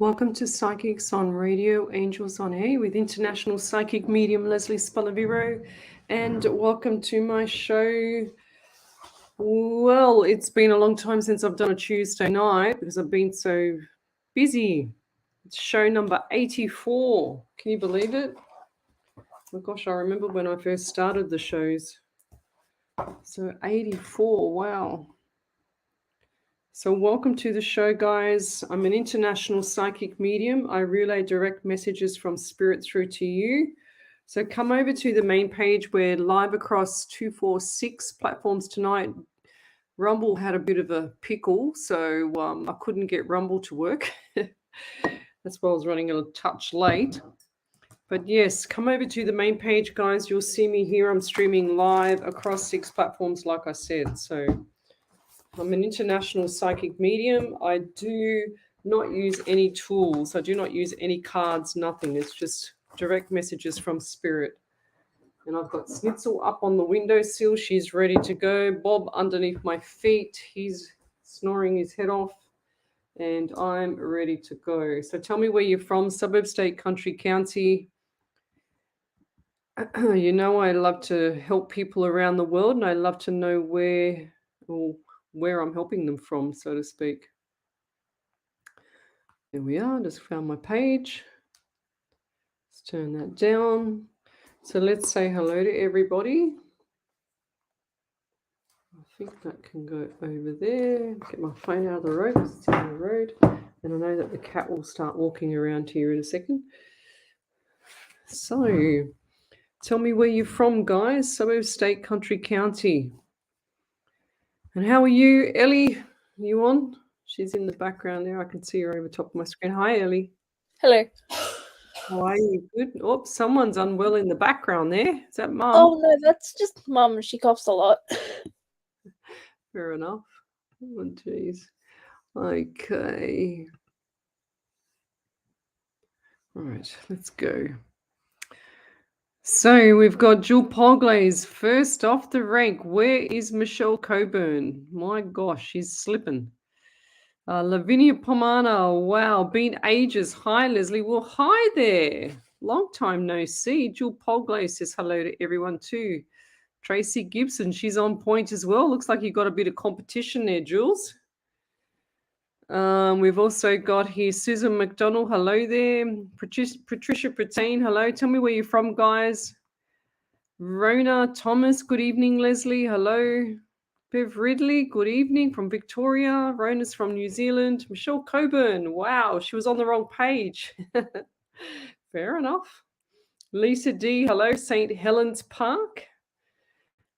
Welcome to Psychics on Radio, Angels on Air with International Psychic Medium Lesley Spaliviero, and welcome to my show. Well, it's been a long time since I've done a Tuesday night because I've been so busy. It's show number 84. Can you believe it? Oh my gosh, I remember when I first started the shows. So 84, wow. So welcome to the show, guys. I'm an international psychic medium. I relay direct messages from spirit through to you. So come over to the main page. We're live across 246 platforms tonight. Rumble had a bit of a pickle, so I couldn't get Rumble to work. That's why I was running a touch late. But yes, come over to the main page, guys. You'll see me here. I'm streaming live across 6 platforms, like I said. So I'm an international psychic medium. I do not use any tools. I do not use any cards, nothing. It's just direct messages from spirit. And I've got Snitzel up on the windowsill. She's ready to go. Bob underneath my feet. He's snoring his head off. And I'm ready to go. So tell me where you're from, suburb, state, country, county. You know, I love to help people around the world, and I love to know where I'm helping them from, so to speak. There we are, just found my page. Let's turn that down. So let's say hello to everybody. I think that can go over there. Get my phone out of the road because it's in the road. And I know that the cat will start walking around here in a second. So tell me where you're from, guys. Suburb, state, country, county. And how are you, Ellie? You on? She's in the background there. I can see her over top of my screen. Hi, Ellie. Hello. How are you? Good. Oh, someone's unwell in the background there. Is that Mum? Oh no, that's just Mum. She coughs a lot. Fair enough. Oh, jeez. Okay. All right, let's go. So we've got Jill Poglaze first off the rank. Where is Michelle Coburn? My gosh, she's slipping. Lavinia Pomana, wow, been ages. Hi, Leslie. Well, hi there. Long time no see. Jill Poglaze says hello to everyone too. Tracy Gibson, she's on point as well. Looks like you got a bit of competition there, Jules. We've also got here Susan McDonald. Hello there. Patricia Pratine. Hello. Tell me where you're from, guys. Rona Thomas. Good evening, Leslie. Hello. Bev Ridley. Good evening from Victoria. Rona's from New Zealand. Michelle Coburn. Wow, she was on the wrong page. Fair enough. Lisa D. Hello. St. Helens Park.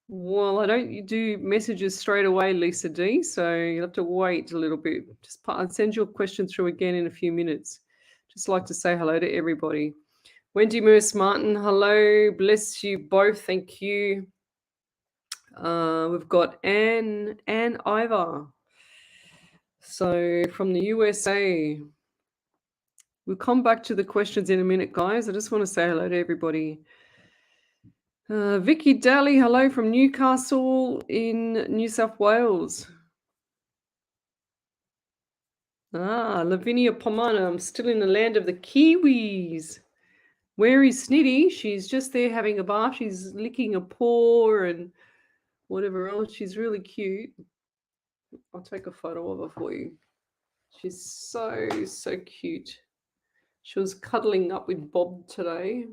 Well, I don't do messages straight away, Lisa D, so you'll have to wait a little bit. I'll send your question through again in a few minutes. Just like to say hello to everybody. Wendy Merce Martin, hello. Bless you both. Thank you. We've got Anne Ivor. So from the USA. We'll come back to the questions in a minute, guys. I just want to say hello to everybody. Vicky Daly, hello from Newcastle in New South Wales. Lavinia Pomana, I'm still in the land of the Kiwis. Where is Snitty? She's just there having a bath. She's licking a paw and whatever else. She's really cute. I'll take a photo of her for you. She's so cute. She was cuddling up with Bob today.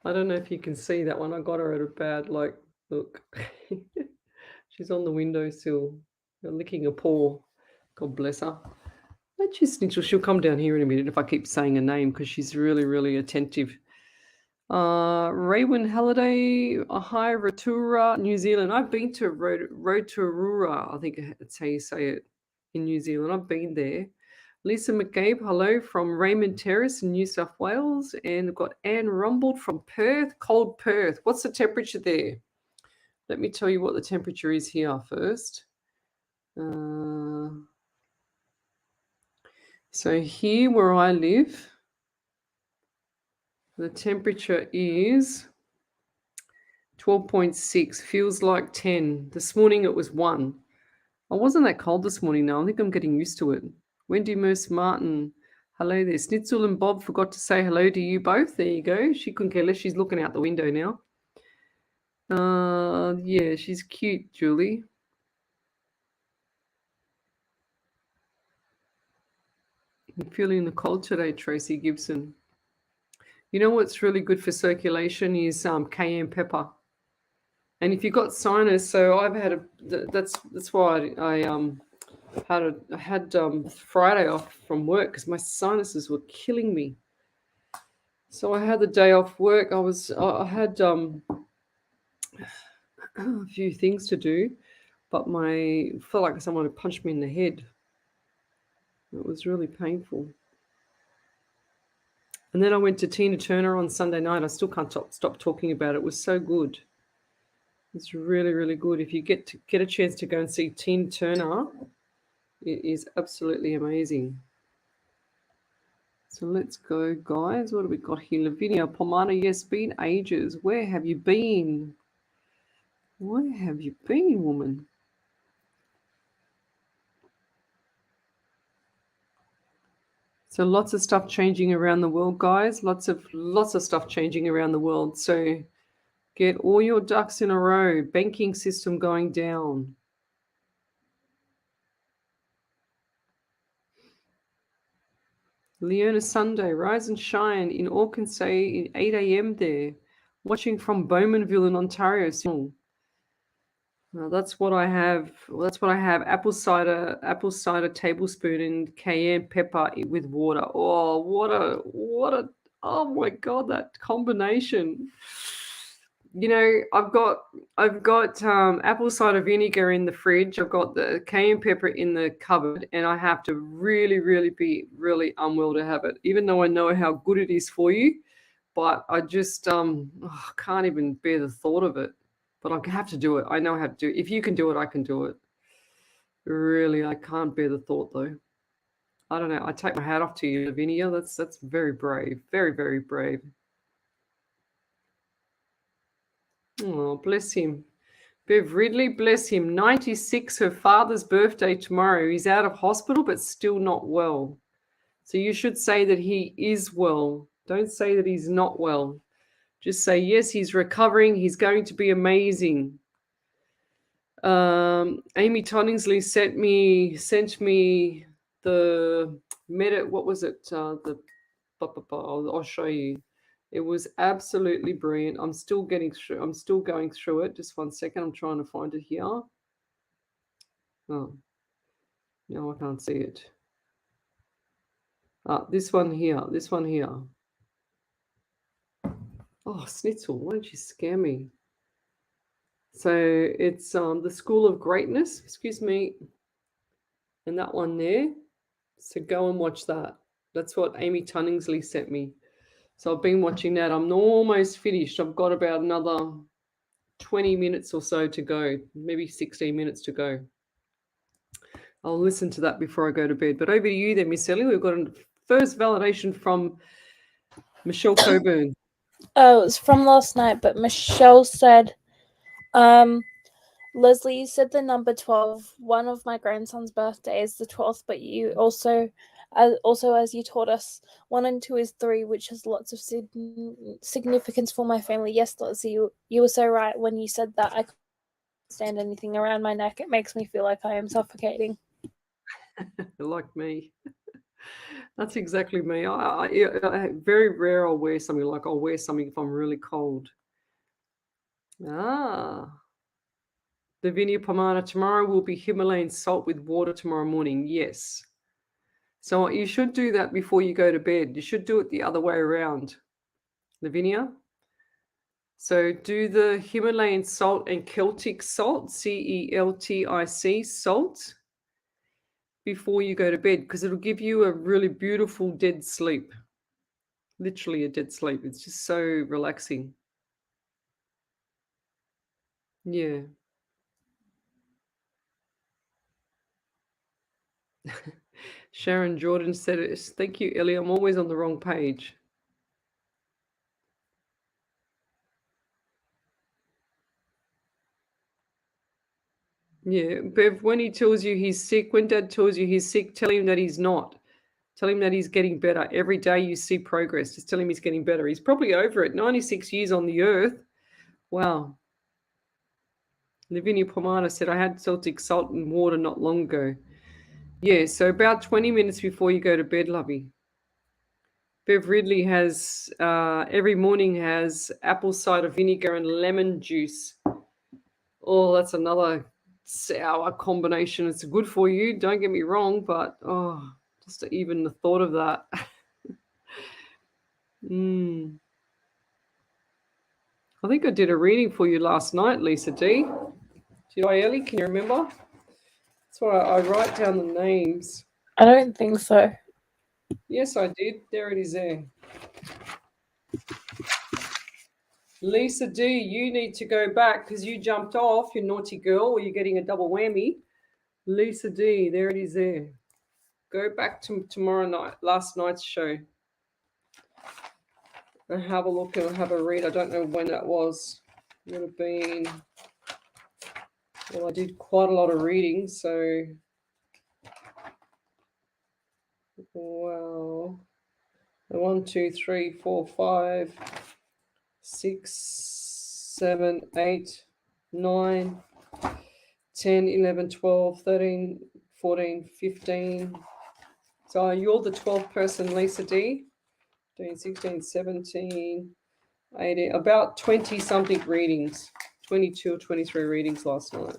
I don't know if you can see that one. I got her at a bad look. She's on the windowsill, licking a paw. God bless her. She'll come down here in a minute if I keep saying her name because she's really, really attentive. Raywin Halliday, hi, Rotorua, New Zealand. I've been to Rotorua, I think that's how you say it, in New Zealand. I've been there. Lisa McCabe, hello from Raymond Terrace in New South Wales. And we've got Anne Rumbold from Perth, cold Perth. What's the temperature there? Let me tell you what the temperature is here first. So here where I live, the temperature is 12.6. Feels like 10. This morning it was 1. I wasn't that cold this morning now. I think I'm getting used to it. Wendy Merce Martin. Hello there. Snitzel and Bob forgot to say hello to you both. There you go. She couldn't care less. She's looking out the window now. Yeah, she's cute, Julie. I'm feeling the cold today, Tracy Gibson. You know what's really good for circulation is cayenne pepper. And if you've got sinus, so I've had that's why I had Friday off from work because my sinuses were killing me. So I had the day off work. I had a few things to do, but felt like someone had punched me in the head. It was really painful. And then I went to Tina Turner on Sunday night. I still can't stop talking about it. It was so good. It's really, really good. If you get a chance to go and see Tina Turner, it is absolutely amazing. So let's go, guys. What have we got here? Lavinia Pomana, yes, been ages. Where have you been? Where have you been, woman? So lots of stuff changing around the world, guys. Lots of stuff changing around the world. So get all your ducks in a row. Banking system going down. Leona Sunday, rise and shine in Orcansay at 8 a.m. there. Watching from Bowmanville in Ontario. Well, that's what I have. That's what I have. Apple cider tablespoon and cayenne pepper with water. Oh, what a! Oh my God, that combination. You know, I've got apple cider vinegar in the fridge. I've got the cayenne pepper in the cupboard, and I have to really, really be really unwell to have it. Even though I know how good it is for you, but I just can't even bear the thought of it. But I have to do it. I know how to do it. If you can do it, I can do it. Really, I can't bear the thought though. I don't know. I take my hat off to you, Lavinia. That's very brave. Very, very brave. Oh, bless him. Bev Ridley, bless him. 96, her father's birthday tomorrow. He's out of hospital, but still not well. So you should say that he is well. Don't say that he's not well. Just say, yes, he's recovering. He's going to be amazing. Amy Tonningsley sent me the what was it? I'll show you. It was absolutely brilliant. I'm still going through it. Just 1 second. I'm trying to find it here. Oh, no, I can't see it. This one here. Oh, Snitzel, why don't you scare me? So it's the School of Greatness, excuse me, and that one there. So go and watch that. That's what Amy Tunningsley sent me. So I've been watching that. I'm almost finished. I've got about another 20 minutes or so to go, maybe 16 minutes to go. I'll listen to that before I go to bed. But over to you then, Miss Ellie. We've got a first validation from Michelle Coburn. Oh, it was from last night, but Michelle said, Leslie, you said the number 12. One of my grandson's birthday is the 12th, but you also as you taught us, 1 and 2 is 3, which has lots of significance for my family. Yes, Leslie, you were so right when you said that. I can't stand anything around my neck. It makes me feel like I am suffocating. Like me. That's exactly me. I very rare I'll wear something if I'm really cold. Lavinia Pomana, tomorrow will be Himalayan salt with water tomorrow morning. Yes. So you should do that before you go to bed. You should do it the other way around, Lavinia. So do the Himalayan salt and Celtic salt, CELTIC salt, before you go to bed, because it'll give you a really beautiful dead sleep. Literally a dead sleep. It's just so relaxing. Yeah. Sharon Jordan said it. Thank you, Ellie. I'm always on the wrong page. Yeah, Bev, when he tells you he's sick, when Dad tells you he's sick, tell him that he's not. Tell him that he's getting better. Every day you see progress. Just tell him he's getting better. He's probably over it. 96 years on the earth. Wow. Lavinia Pomada said, I had Celtic salt and water not long ago. Yeah, so about 20 minutes before you go to bed, lovey. Bev Ridley has, every morning has apple cider vinegar and lemon juice. Oh, that's another sour combination. It's good for you, don't get me wrong, but just even the thought of that. I think I did a reading for you last night, Lisa D. Did I, Ellie? Can you remember? That's why I write down the names. I don't think so. Yes, I did. There it is there. Lisa D, you need to go back because you jumped off, you naughty girl, or you're getting a double whammy. Lisa D, there it is there. Go back to tomorrow night, last night's show. And have a look and have a read. I don't know when that was. It would have been, well, I did quite a lot of reading, so wow. 1, 2, 3, 4, 5, 6, 7, 8, 9, 10, 11, 12, 13, 14, 15. So you're the 12th person, Lisa D. 15, 16, 17, 18, about 20-something readings. 22 or 23 readings last night.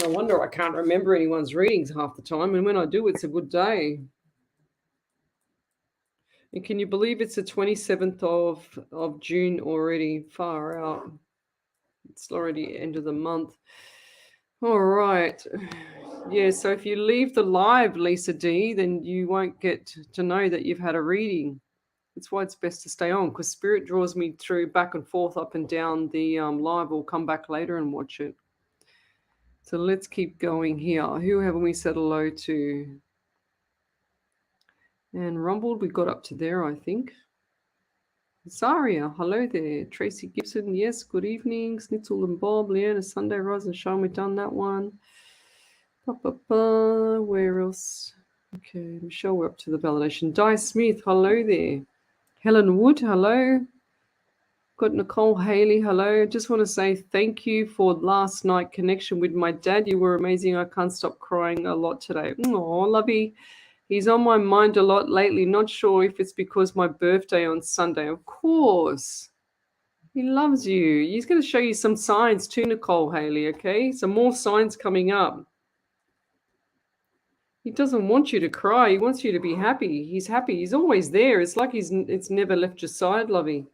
No wonder I can't remember anyone's readings half the time, and when I do, it's a good day. And can you believe it's the 27th of June already? Far out. It's already end of the month. All right. Yeah, so if you leave the live, Lisa D, then you won't get to know that you've had a reading. That's why it's best to stay on, because Spirit draws me through back and forth, up and down the live. We'll come back later and watch it. So let's keep going here. Who haven't we said hello to? And Rumbled, we got up to there, I think. Zaria, hello there. Tracy Gibson, yes, good evening. Snitzel and Bob, Leanna, Sunday, Rise and Shine, we've done that one. Where else? Okay, Michelle, we're up to the validation. Di Smith, hello there. Helen Wood, hello. Got Nicole Haley, hello. Just want to say thank you for last night connection with my dad. You were amazing. I can't stop crying a lot today. Oh, lovey. He's on my mind a lot lately. Not sure if it's because my birthday on Sunday. Of course. He loves you. He's going to show you some signs too, Nicole Haley, okay? Some more signs coming up. He doesn't want you to cry. He wants you to be happy. He's happy. He's always there. It's like it's never left your side, lovey.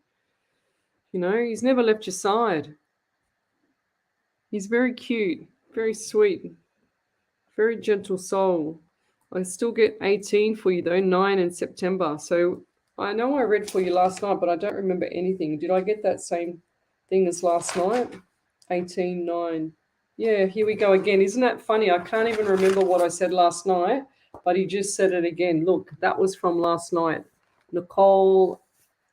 You know, he's never left your side. He's very cute, very sweet, very gentle soul. I still get 18 for you, though, 9 in September. So I know I read for you last night, but I don't remember anything. Did I get that same thing as last night? 18, 9. Yeah, here we go again. Isn't that funny? I can't even remember what I said last night, but he just said it again. Look, that was from last night. Nicole,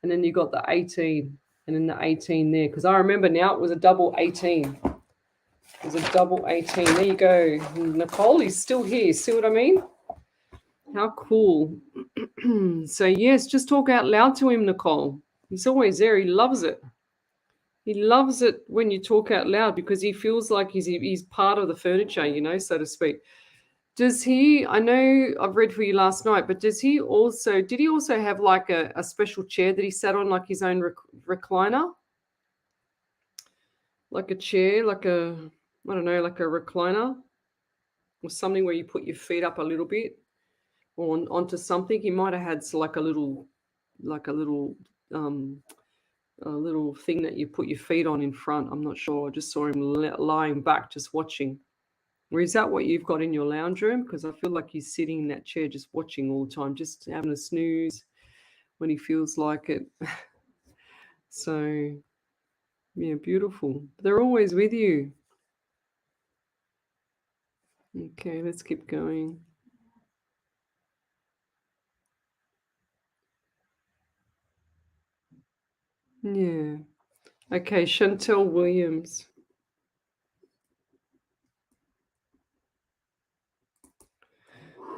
and then you got the 18, and then the 18 there. Because I remember now it was a double 18. It was a double 18. There you go. Nicole is still here. See what I mean? How cool. So, yes, just talk out loud to him, Nicole. He's always there. He loves it. He loves it when you talk out loud because he feels like he's part of the furniture, you know, so to speak. Does he, I know I've read for you last night, but did he also have like a special chair that he sat on, like his own recliner? Like a chair, like a recliner or something where you put your feet up a little bit or onto something. He might have had like a little thing that you put your feet on in front. I'm not sure. I just saw him lying back, just watching. Or is that what you've got in your lounge room? Because I feel like he's sitting in that chair just watching all the time, just having a snooze when he feels like it. So, yeah, beautiful. They're always with you. Okay, let's keep going. Yeah. Okay, Chantel Williams.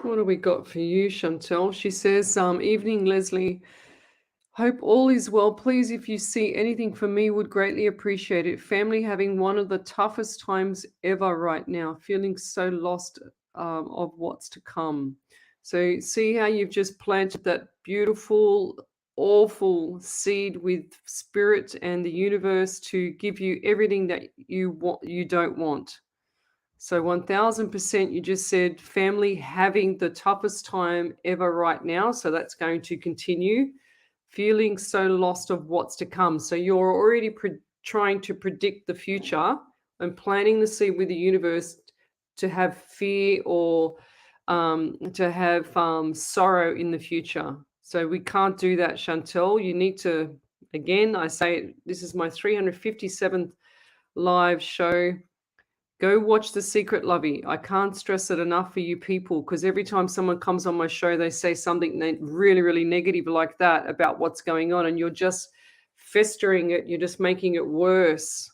What do we got for you, Chantel? She says, evening, Lesley. Hope all is well. Please, if you see anything for me, would greatly appreciate it. Family having one of the toughest times ever right now, feeling so lost of what's to come. So, see how you've just planted that beautiful, awful seed with spirit and the universe to give you everything that you want, you don't want. So 1000%, you just said family having the toughest time ever right now. So that's going to continue. Feeling so lost of what's to come. So you're already trying to predict the future and planting the seed with the universe to have fear or to have sorrow in the future. So we can't do that, Chantel. You need to, again, I say this is my 357th live show. Go watch The Secret, Lovey. I can't stress it enough for you people, because every time someone comes on my show, they say something really, really negative like that about what's going on, and you're just festering it. You're just making it worse.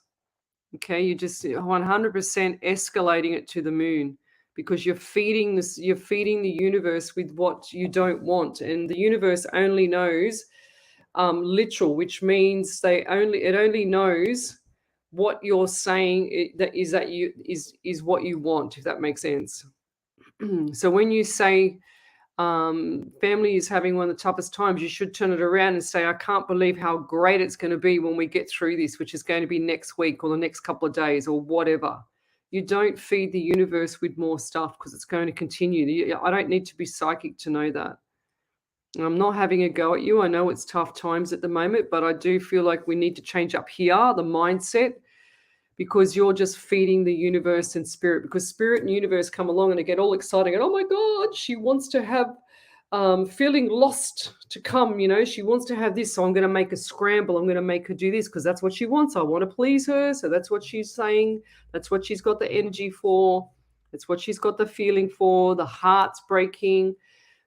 Okay, you're just 100% escalating it to the moon, because you're feeding this. You're feeding the universe with what you don't want, and the universe only knows literal, which means it only knows what you're saying is what you want, if that makes sense. So when you say family is having one of the toughest times, you should turn it around and say, I can't believe how great it's going to be when we get through this, which is going to be next week or the next couple of days or whatever. You don't feed the universe with more stuff, because it's going to continue. I don't need to be psychic to know that. I'm not having a go at you. I know it's tough times at the moment, but I do feel like we need to change up here, the mindset, because you're just feeding the universe and spirit, because spirit and universe come along and they get all excited and, oh my God, she wants to have feeling lost to come, she wants to have this. So I'm going to make a scramble. I'm going to make her do this because that's what she wants. I want to please her. So that's what she's saying. That's what she's got the energy for. That's what she's got the feeling for. The heart's breaking.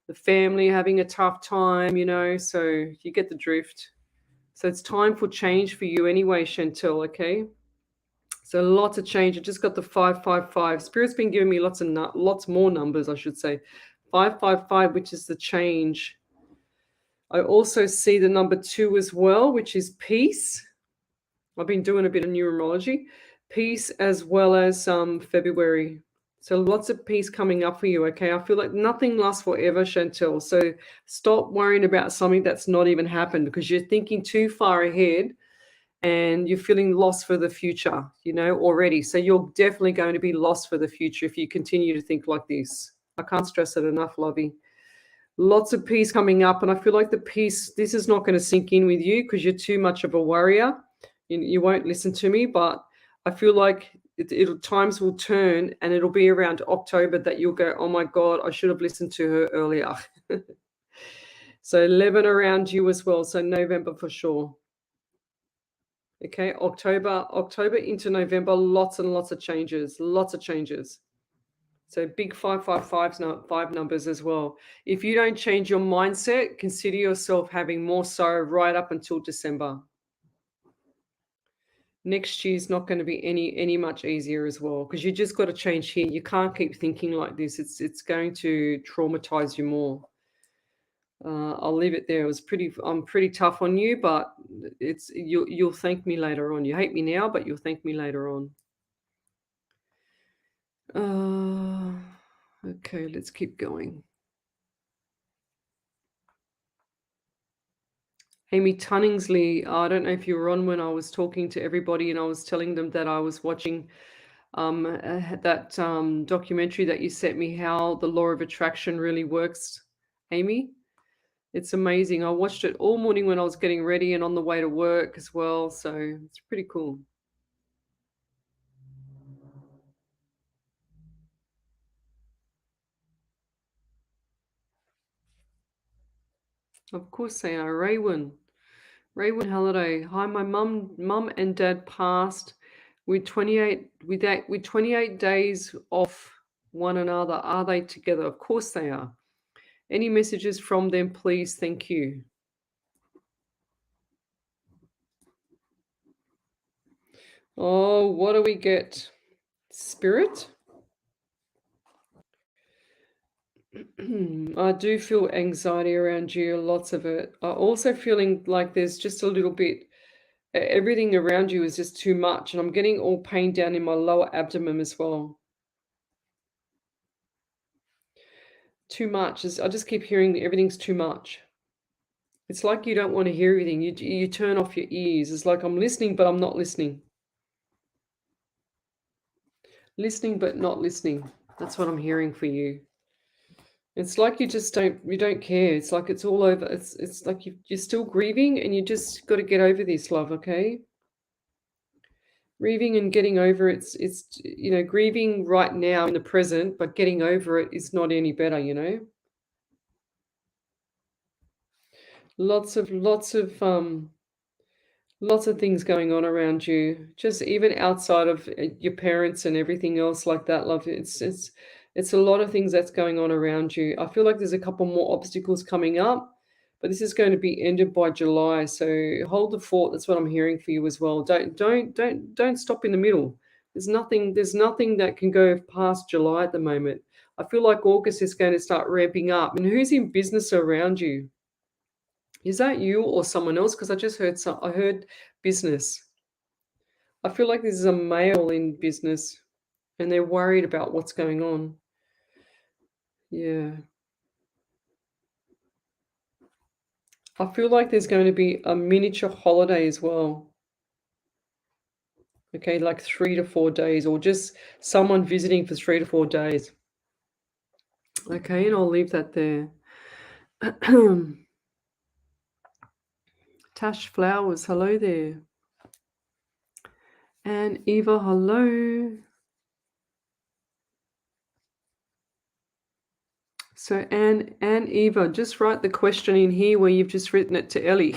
The family having a tough time, so you get the drift. So it's time for change for you anyway, Chantel, okay? So lots of change. I just got the 555. Spirit's been giving me lots more numbers, I should say. 555, which is the change. I also see the number 2 as well, which is peace. I've been doing a bit of numerology. Peace, as well as February. So lots of peace coming up for you, okay? I feel like nothing lasts forever, Chantel. So stop worrying about something that's not even happened, because you're thinking too far ahead and you're feeling lost for the future, already. So you're definitely going to be lost for the future if you continue to think like this. I can't stress it enough, Lovey. Lots of peace coming up, and I feel like the peace, this is not going to sink in with you because you're too much of a warrior. You won't listen to me, but I feel like times will turn, and it'll be around October that you'll go, oh my God, I should have listened to her earlier. So 11 around you as well. So November for sure. Okay, October into November, lots and lots of changes, So big 5 numbers as well. If you don't change your mindset, consider yourself having more sorrow right up until December. Next year's not going to be any much easier as well, because you just got to change here. You can't keep thinking like this. It's going to traumatize you more. I'll leave it there. I'm pretty tough on you, but you'll thank me later on. You hate me now, but you'll thank me later on. Okay, let's keep going. Amy Tunningsley, I don't know if you were on when I was talking to everybody and I was telling them that I was watching that documentary that you sent me, how the law of attraction really works, Amy. It's amazing. I watched it all morning when I was getting ready and on the way to work as well. So it's pretty cool. Of course they are. Raywin Halliday. Hi, my mum and dad passed with 28 days off one another. Are they together? Of course they are. Any messages from them, please? Thank you. Oh, what do we get? Spirit? I do feel anxiety around you, lots of it. I also feeling like there's just a little bit, everything around you is just too much. And I'm getting all pain down in my lower abdomen as well. Too much. I just keep hearing that everything's too much. It's like you don't want to hear everything. You turn off your ears. It's like I'm listening, but I'm not listening. Listening, but not listening. That's what I'm hearing for you. It's like you don't care. It's like it's all over. It's like you're still grieving and you just got to get over this, love, okay? Grieving and getting over it's grieving right now in the present, but getting over it is not any better, you know? Lots of things going on around you, just even outside of your parents and everything else like that, love. It's a lot of things that's going on around you. I feel like there's a couple more obstacles coming up, but this is going to be ended by July. So hold the fort. That's what I'm hearing for you as well. Don't stop in the middle. There's nothing that can go past July at the moment. I feel like August is going to start ramping up. And who's in business around you? Is that you or someone else? Because I just heard I heard business. I feel like this is a male in business and they're worried about what's going on. Yeah. I feel like there's going to be a miniature holiday as well. Okay, like 3 to 4 days, or just someone visiting for 3 to 4 days. Okay, and I'll leave that there. Tash Flowers, hello there. And Eva, hello. So Anne Eva, just write the question in here where you've just written it to Ellie.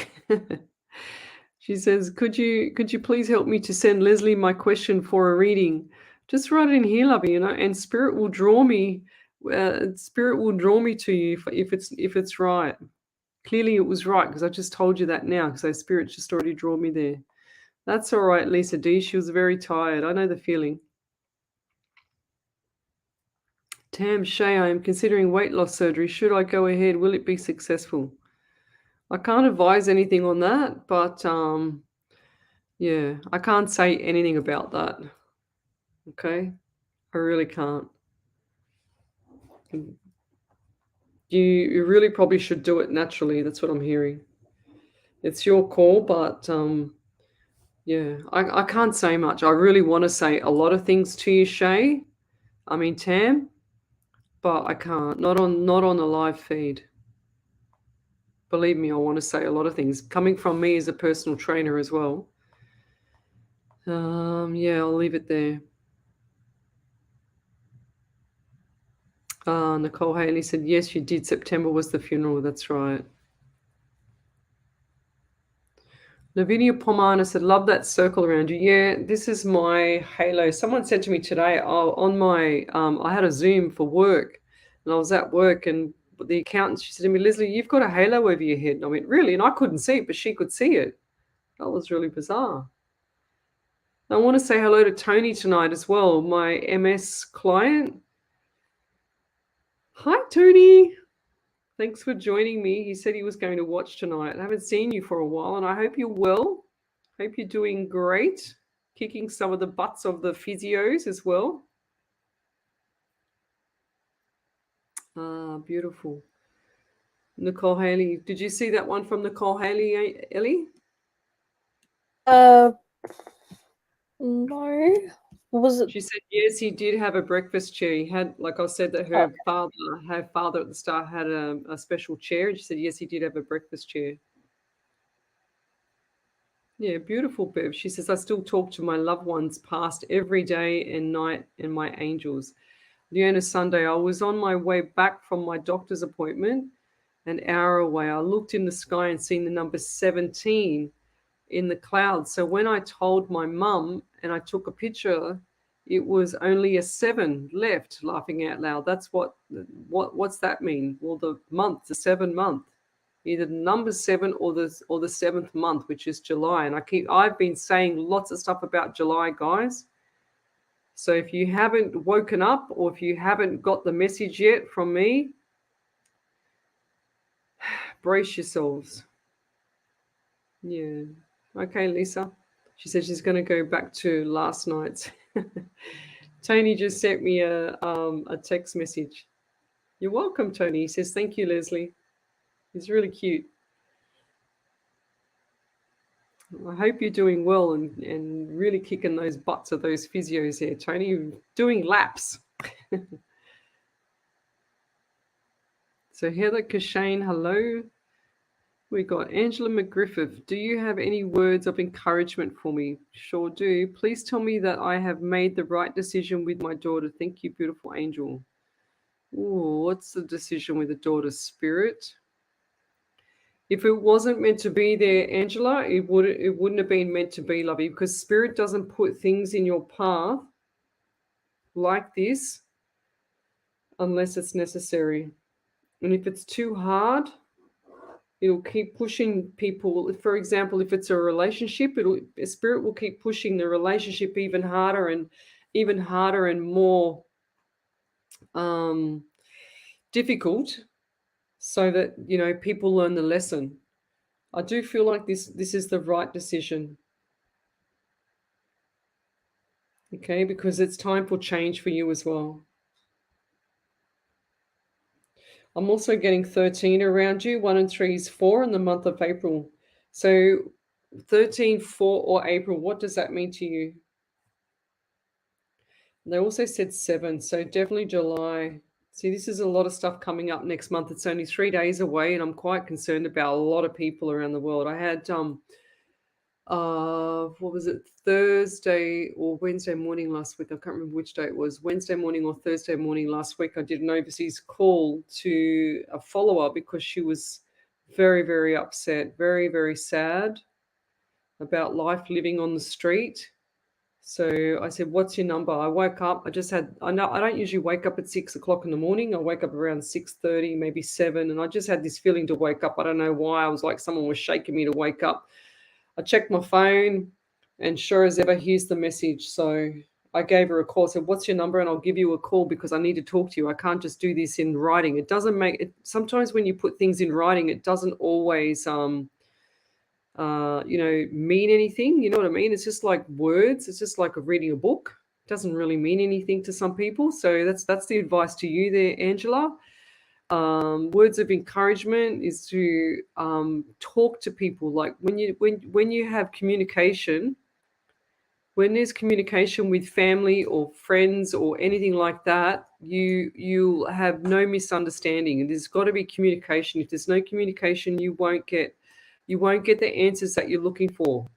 She says, could you please help me to send Lesley my question for a reading? Just write it in here, lovey, and spirit will draw me. Spirit will draw me to you if it's right. Clearly, it was right because I just told you that now because spirit just already drew me there. That's all right, Lisa D. She was very tired. I know the feeling. Tam Shay, I am considering weight loss surgery. Should I go ahead? Will it be successful? I can't advise anything on that, but yeah, I can't say anything about that. Okay? I really can't. You really probably should do it naturally. That's what I'm hearing. It's your call, but yeah, I can't say much. I really want to say a lot of things to you, Shay. I mean, Tam, but I can't. Not on the live feed. Believe me, I want to say a lot of things coming from me as a personal trainer as well. Yeah, I'll leave it there. Nicole Haley said, yes, you did. September was the funeral. That's right. Lavinia Pomana said, love that circle around you. Yeah, this is my halo. Someone said to me today, on my, I had a Zoom for work and I was at work and the accountant, she said to me, Lesley, you've got a halo over your head. And I went, really? And I couldn't see it, but she could see it. That was really bizarre. I want to say hello to Tony tonight as well, my MS client. Hi, Tony. Thanks for joining me. He said he was going to watch tonight. I haven't seen you for a while, and I hope you're well. Hope you're doing great, kicking some of the butts of the physios as well. Beautiful. Nicole Haley. Did you see that one from Nicole Haley, Ellie? No. Was it? She said, yes, he did have a breakfast chair. He had, like I said, that her father at the start had a special chair. And she said, yes, he did have a breakfast chair. Yeah, beautiful, Bev. She says, I still talk to my loved ones past every day and night and my angels. Leona Sunday, I was on my way back from my doctor's appointment an hour away. I looked in the sky and seen the number 17 in the clouds. So when I told my mum and I took a picture, it was only a 7 left, laughing out loud. That's what's that mean? Well, the 7 month, either the number 7 or the 7th month, which is July. And I've been saying lots of stuff about July, guys. So if you haven't woken up or if you haven't got the message yet from me, brace yourselves. Yeah. Okay, Lisa. She said she's going to go back to last night's. Tony just sent me a text message. You're welcome, Tony. He says, thank you, Leslie. He's really cute. I hope you're doing well and really kicking those butts of those physios here, Tony. You're doing laps. So Heather Kashane, hello. We got Angela McGriffith. Do you have any words of encouragement for me? Sure do. Please tell me that I have made the right decision with my daughter. Thank you, beautiful angel. Ooh, what's the decision with the daughter's spirit? If it wasn't meant to be there, Angela, it wouldn't have been meant to be, lovey, because spirit doesn't put things in your path like this unless it's necessary. And if it's too hard, it'll keep pushing people. For example, if it's a relationship, spirit will keep pushing the relationship even harder and more difficult, so that, you know, people learn the lesson. I do feel like this is the right decision. Okay, because it's time for change for you as well. I'm also getting 13 around you. 1 and 3 is 4 in the month of April. So 13, 4, or April, what does that mean to you? They also said 7, so definitely July. See, this is a lot of stuff coming up next month. It's only 3 days away, and I'm quite concerned about a lot of people around the world. I had what was it, Thursday or Wednesday morning last week, I can't remember which day it was, Wednesday morning or Thursday morning last week, I did an overseas call to a follower because she was very, very upset, very, very sad about life living on the street. So I said, what's your number? I woke up, I don't usually wake up at 6 o'clock in the morning. I wake up around 6:30, maybe 7, and I just had this feeling to wake up. I don't know why. I was like someone was shaking me to wake up. I checked my phone, and sure as ever, here's the message. So I gave her a call, said, what's your number? And I'll give you a call because I need to talk to you. I can't just do this in writing. It doesn't make it. Sometimes when you put things in writing, it doesn't always, mean anything. You know what I mean? It's just like words. It's just like reading a book. It doesn't really mean anything to some people. So that's the advice to you there, Angela. Words of encouragement is to talk to people. Like when you have communication, when there's communication with family or friends or anything like that, you'll have no misunderstanding. And there's got to be communication. If there's no communication, you won't get the answers that you're looking for.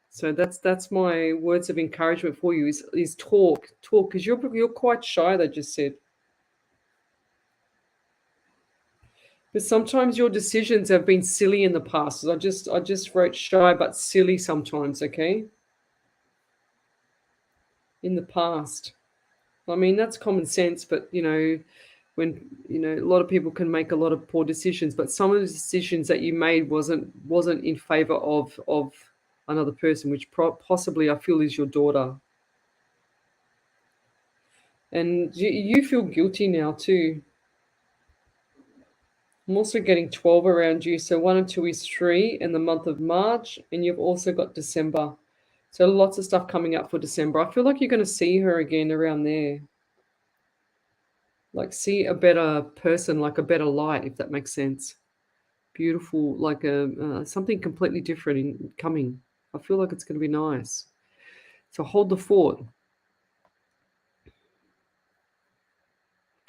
So that's my words of encouragement for you is talk, because you're quite shy, they just said. But sometimes your decisions have been silly in the past. I just wrote shy but silly sometimes, okay? In the past. I mean, that's common sense, but when a lot of people can make a lot of poor decisions, but some of the decisions that you made wasn't in favor of another person, which possibly I feel is your daughter. And you feel guilty now too. I'm also getting 12 around you. So 1 and 2 is 3 in the month of March, and you've also got December. So lots of stuff coming up for December. I feel like you're going to see her again around there. Like see a better person, like a better light, if that makes sense. Beautiful, like something completely different in coming. I feel like it's going to be nice. So hold the fort.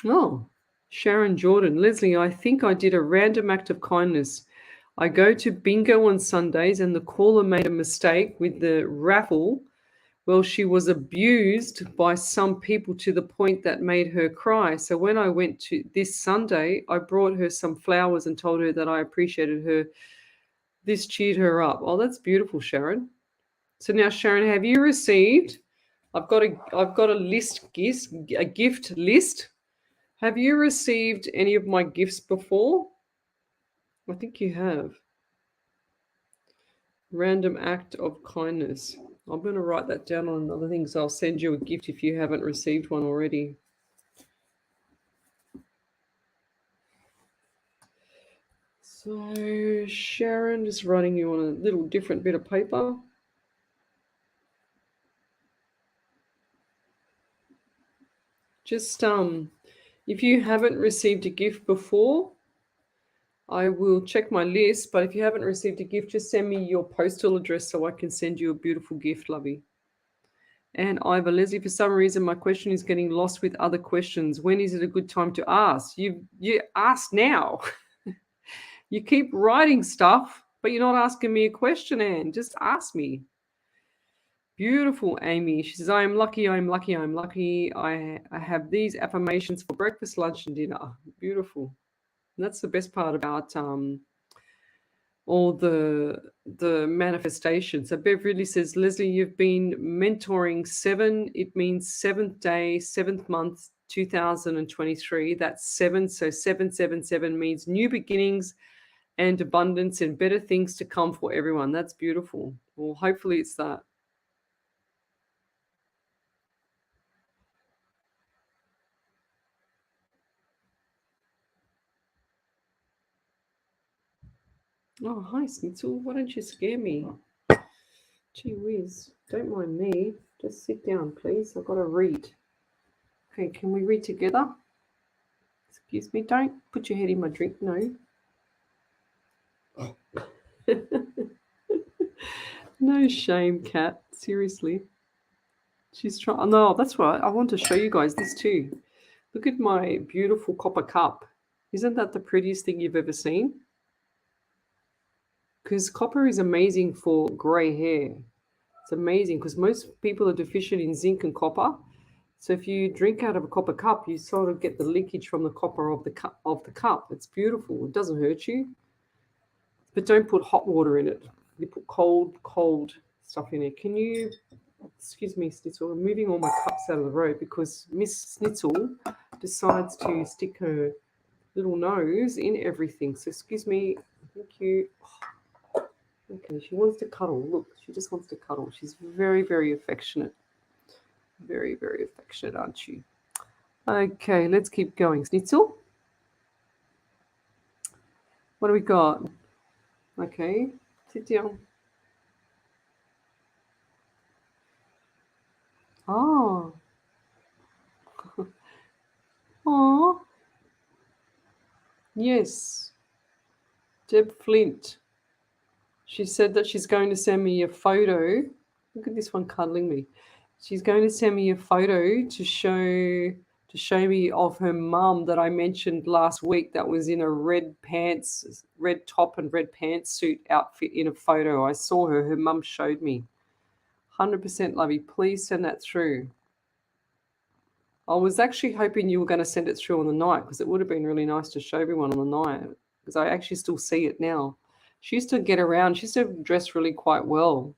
Oh, Sharon Jordan. Lesley, I think I did a random act of kindness. I go to bingo on Sundays and the caller made a mistake with the raffle. Well, she was abused by some people to the point that made her cry. So when I went to this Sunday, I brought her some flowers and told her that I appreciated her. This cheered her up. Oh, that's beautiful, Sharon. So now, Sharon, have you received? I've got a gift list. Have you received any of my gifts before? I think you have. Random act of kindness. I'm going to write that down on other things. I'll send you a gift if you haven't received one already. So Sharon, just writing you on a little different bit of paper. Just if you haven't received a gift before, I will check my list, but if you haven't received a gift, just send me your postal address so I can send you a beautiful gift, lovey. And Ivor, Lesley, for some reason my question is getting lost with other questions. When is it a good time to ask? You ask now. You keep writing stuff, but you're not asking me a question, Anne. Just ask me. Beautiful, Amy. She says, I am lucky, I'm lucky, I'm lucky. I have these affirmations for breakfast, lunch, and dinner. Beautiful. And that's the best part about all the manifestation. So Bev really says, Lesley, you've been mentoring 7. It means 7th day, 7th month, 2023. That's 7. So 777 means new beginnings and abundance and better things to come for everyone. That's beautiful. Well, hopefully it's that. Oh, hi, Snitzel. Why don't you scare me? Gee whiz. Don't mind me. Just sit down, please. I've got to read. Okay, can we read together? Excuse me. Don't put your head in my drink. No. No shame, Kat. Seriously. She's trying. No, that's right. I want to show you guys this too. Look at my beautiful copper cup. Isn't that the prettiest thing you've ever seen? Because copper is amazing for grey hair. It's amazing because most people are deficient in zinc and copper. So if you drink out of a copper cup, you sort of get the leakage from the copper of the cup. It's beautiful. It doesn't hurt you. But don't put hot water in it. You put cold stuff in it. Can you, excuse me, Snitzel, I'm moving all my cups out of the road because Miss Snitzel decides to stick her little nose in everything. So excuse me. Thank you. Okay, she wants to cuddle. Look, she just wants to cuddle. She's very, very affectionate. Very, very affectionate, aren't you? Okay, let's keep going. Snitzel? What do we got? Okay, sit down. Oh. Oh. Yes. Deb Flint. She said that she's going to send me a photo. Look at this one cuddling me. She's going to send me a photo to show me of her mum that I mentioned last week that was in a red top and red pantsuit outfit in a photo. I saw her. Her mum showed me. 100% lovey. Please send that through. I was actually hoping you were going to send it through on the night because it would have been really nice to show everyone on the night because I actually still see it now. She used to get around. She used to dress really quite well.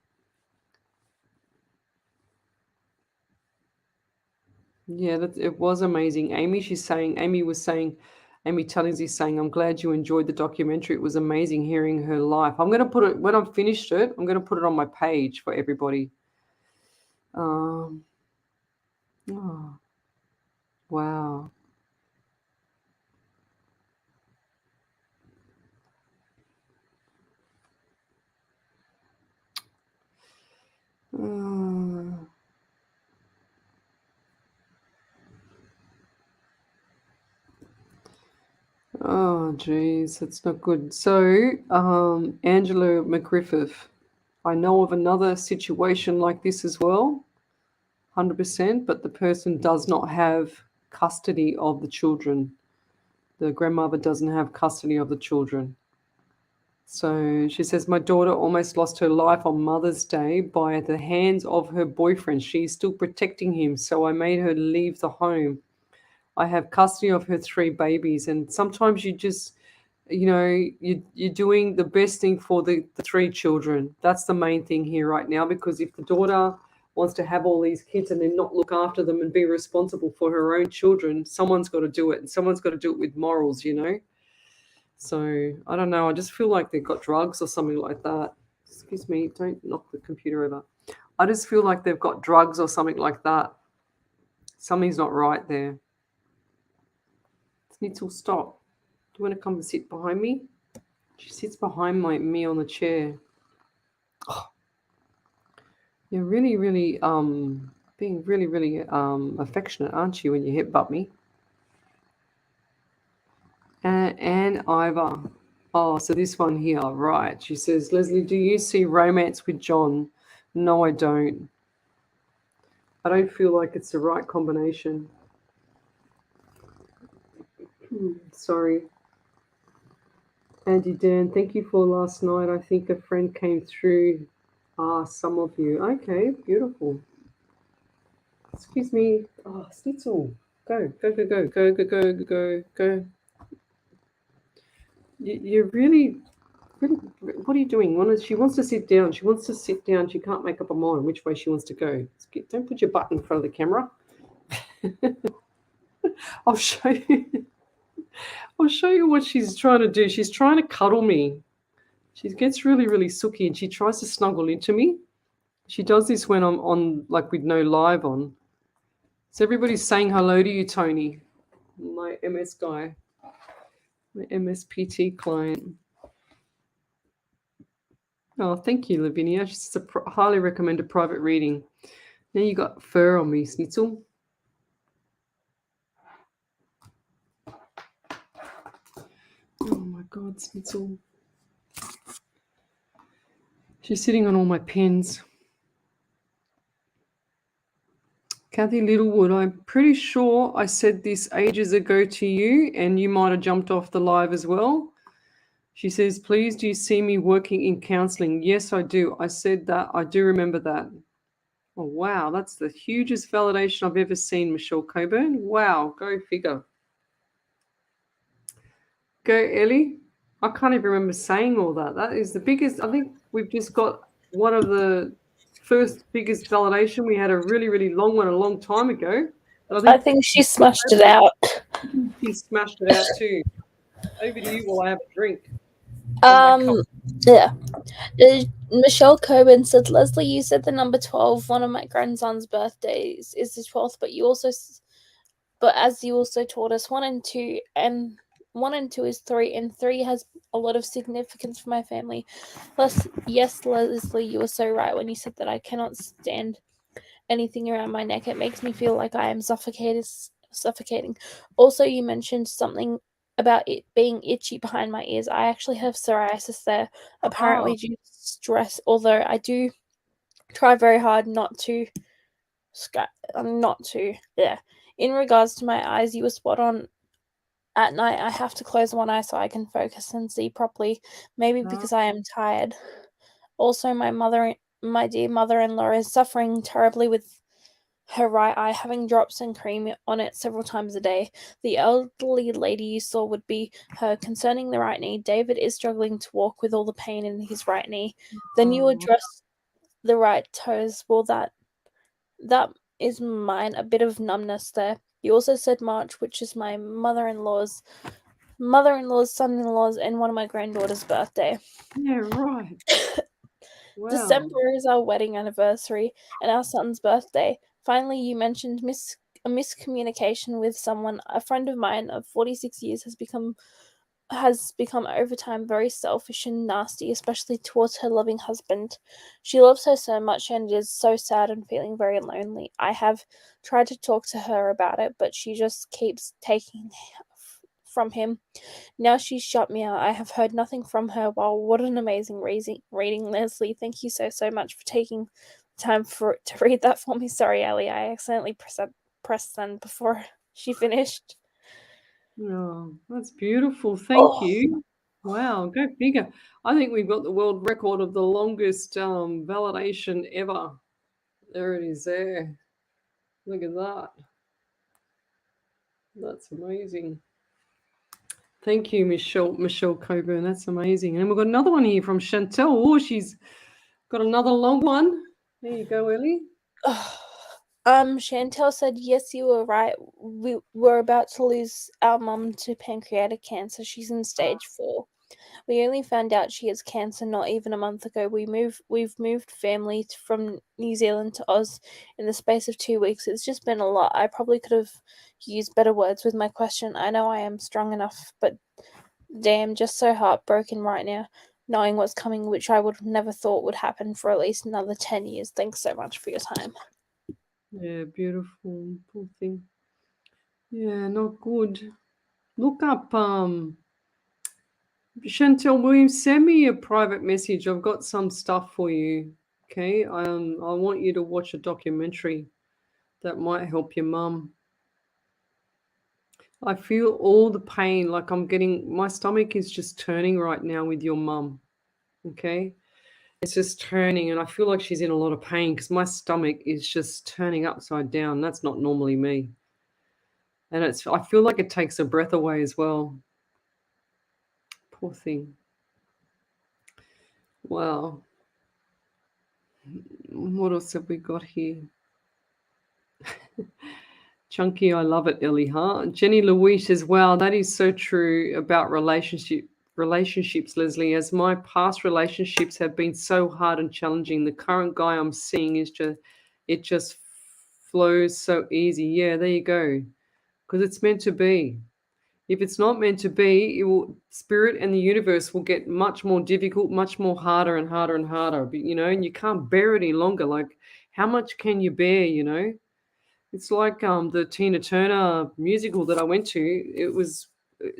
Yeah, it was amazing. Amy Tellings is saying, I'm glad you enjoyed the documentary. It was amazing hearing her life. I'm going to put it, when I've finished it, I'm going to put it on my page for everybody. Oh, wow. Oh, geez, that's not good. So, Angela McGriffith, I know of another situation like this as well, 100%, but the person does not have custody of the children. The grandmother doesn't have custody of the children. So she says, my daughter almost lost her life on Mother's Day by the hands of her boyfriend. She's still protecting him, so I made her leave the home. I have custody of her 3 babies, and sometimes you just, you're doing the best thing for the 3 children. That's the main thing here right now, because if the daughter wants to have all these kids and then not look after them and be responsible for her own children, someone's got to do it, and someone's got to do it with morals, So I don't know. I just feel like they've got drugs or something like that. Excuse me, don't knock the computer over. I just feel like they've got drugs or something like that. Something's not right there. Snitzel, stop. Do you want to come and sit behind me? She sits behind me on the chair. Oh, you're really, really being really, really affectionate, aren't you, when you headbutt me? And Ivor. Oh, so this one here, right. She says, Lesley, do you see romance with John? No, I don't. I don't feel like it's the right combination. Sorry. Andy Dan, thank you for last night. I think a friend came through. Some of you. Okay, beautiful. Excuse me. Oh, Snitzel. Go, go, go, go, go, go, go, go, go, go. You're really, really, what are you doing? She wants to sit down. She wants to sit down. She can't make up her mind which way she wants to go. Don't put your butt in front of the camera. I'll show you. I'll show you what she's trying to do. She's trying to cuddle me. She gets really, really sooky and she tries to snuggle into me. She does this when I'm on, like with no live on. So everybody's saying hello to you, Tony, my MS guy, my MSPT client. Oh, thank you, Lavinia. It's a highly recommended private reading. Now you got fur on me, Snitzel. Oh my God, Snitzel. She's sitting on all my pens. Kathy Littlewood, I'm pretty sure I said this ages ago to you, and you might have jumped off the live as well. She says, please, do you see me working in counselling? Yes, I do. I said that. I do remember that. Oh, wow. That's the hugest validation I've ever seen, Michelle Coburn. Wow. Go figure. Go, Ellie. I can't even remember saying all that. That is the biggest. I think we've just got one of the first biggest validation. We had a really, really long one a long time ago. I think she smashed it out. She smashed it out too. Over to you while I have a drink. Yeah. Michelle Coburn said, Lesley, you said the number 12, one of my grandson's birthdays is the 12th, but as you also taught us, 1 and 2, and 1 and 2 is 3, and 3 has a lot of significance for my family. Yes, Lesley, you were so right when you said that I cannot stand anything around my neck. It makes me feel like I am suffocating. Also, you mentioned something about it being itchy behind my ears. I actually have psoriasis there, apparently due to stress, although I do try very hard not to. In regards to my eyes, you were spot on. At night, I have to close one eye so I can focus and see properly, maybe because I am tired. Also, my dear mother-in-law is suffering terribly with her right eye, having drops and cream on it several times a day. The elderly lady you saw would be her. Concerning the right knee, David is struggling to walk with all the pain in his right knee. Then you address the right toes. Well, that is mine, a bit of numbness there. You also said March, which is my mother-in-law's son-in-law's, and one of my granddaughter's birthday. Yeah, right. Wow. December is our wedding anniversary and our son's birthday. Finally, you mentioned a miscommunication with someone. A friend of mine of 46 years has become over time very selfish and nasty, especially towards her loving husband. She loves her so much and is so sad and feeling very lonely. I have tried to talk to her about it, but she just keeps taking from him. Now she's shut me out. I have heard nothing from her. Wow, what an amazing reading, Lesley. Thank you so much for taking time to read that for me. Sorry, Ellie, I accidentally pressed send before she finished. Oh, that's beautiful. Thank you. Wow, go figure. I think we've got the world record of the longest validation ever. There it is there. Look at that. That's amazing. Thank you, Michelle Coburn. That's amazing. And we've got another one here from Chantel. Oh, she's got another long one. There you go, Ellie. Chantel said, yes, you were right. We were about to lose our mum to pancreatic cancer. She's in stage 4. We only found out she has cancer not even a month ago. We've moved family from New Zealand to Oz in the space of 2 weeks. It's just been a lot. I probably could have used better words with my question. I know I am strong enough, but Damn, just so heartbroken right now, knowing what's coming, which I would have never thought would happen for at least another 10 years. Thanks so much for your time. Yeah, beautiful. Poor thing. Yeah, not good. Look up Chantel Williams, send me a private message. I've got some stuff for you. Okay. I want you to watch a documentary that might help your mum. I feel all the pain, like my stomach is just turning right now with your mum. Okay. It's just turning, and I feel like she's in a lot of pain because my stomach is just turning upside down. That's not normally me. And I feel like it takes her breath away as well. Poor thing. Wow. What else have we got here? Chunky, I love it, Ellie, huh? Jenny Louise says, wow, that is so true about relationships, Lesley. As my past relationships have been so hard and challenging, the current guy I'm seeing it just flows so easy. Yeah, there you go. Because it's meant to be. If it's not meant to be, spirit and the universe will get much more difficult, much more harder and harder and harder. But, and you can't bear it any longer. Like, how much can you bear? It's like the Tina Turner musical that I went to. It was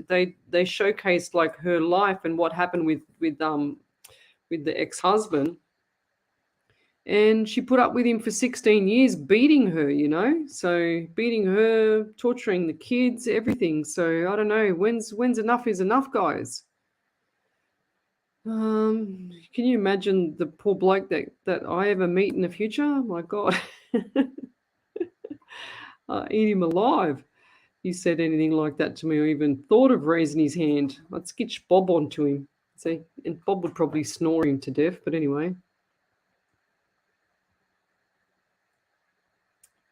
they showcased like her life and what happened with the ex-husband, and she put up with him for 16 years, beating her. So beating her, torturing the kids, everything. So I don't know, when's enough is enough, guys. Can you imagine the poor bloke that I ever meet in the future? My God. Eat him alive. He said anything like that to me or even thought of raising his hand. I'd skitch Bob onto him. And Bob would probably snore him to death, but anyway.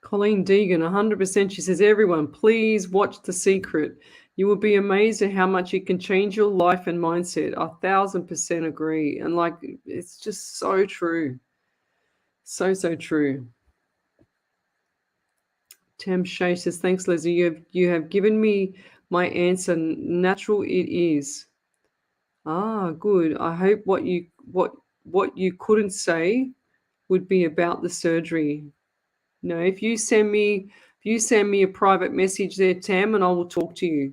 Colleen Deegan, 100%. She says, everyone, please watch The Secret. You will be amazed at how much it can change your life and mindset. 1,000% agree. And like, it's just so true. So, so true. Tam Shay says, thanks, Leslie. You have given me my answer. Natural it is. Ah, good. I hope what you couldn't say would be about the surgery. No, if you send me a private message there, Tam, and I will talk to you.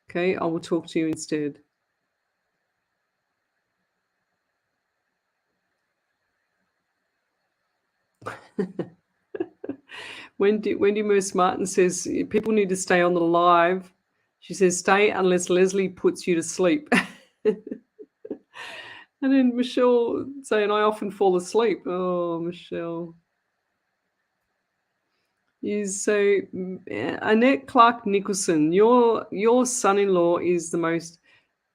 Okay, I will talk to you instead. Wendy Merce Martin says people need to stay on the live. She says stay unless Lesley puts you to sleep. And then Michelle saying I often fall asleep. Oh, Michelle. So Annette Clark Nicholson, your son-in-law is the most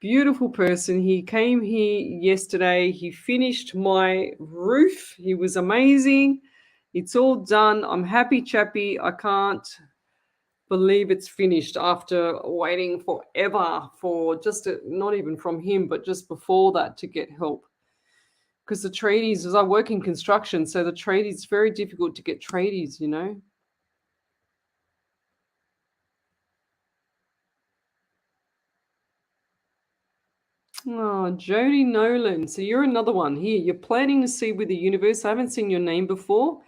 beautiful person. He came here yesterday. He finished my roof. He was amazing. It's all done. I'm happy chappy. I can't believe it's finished after waiting forever for not even from him, but just before that to get help. Because the tradies, as I work in construction, so the tradies, it's very difficult to get tradies, Oh, Jody Nolan. So you're another one here. You're planning to see with the universe. I haven't seen your name before,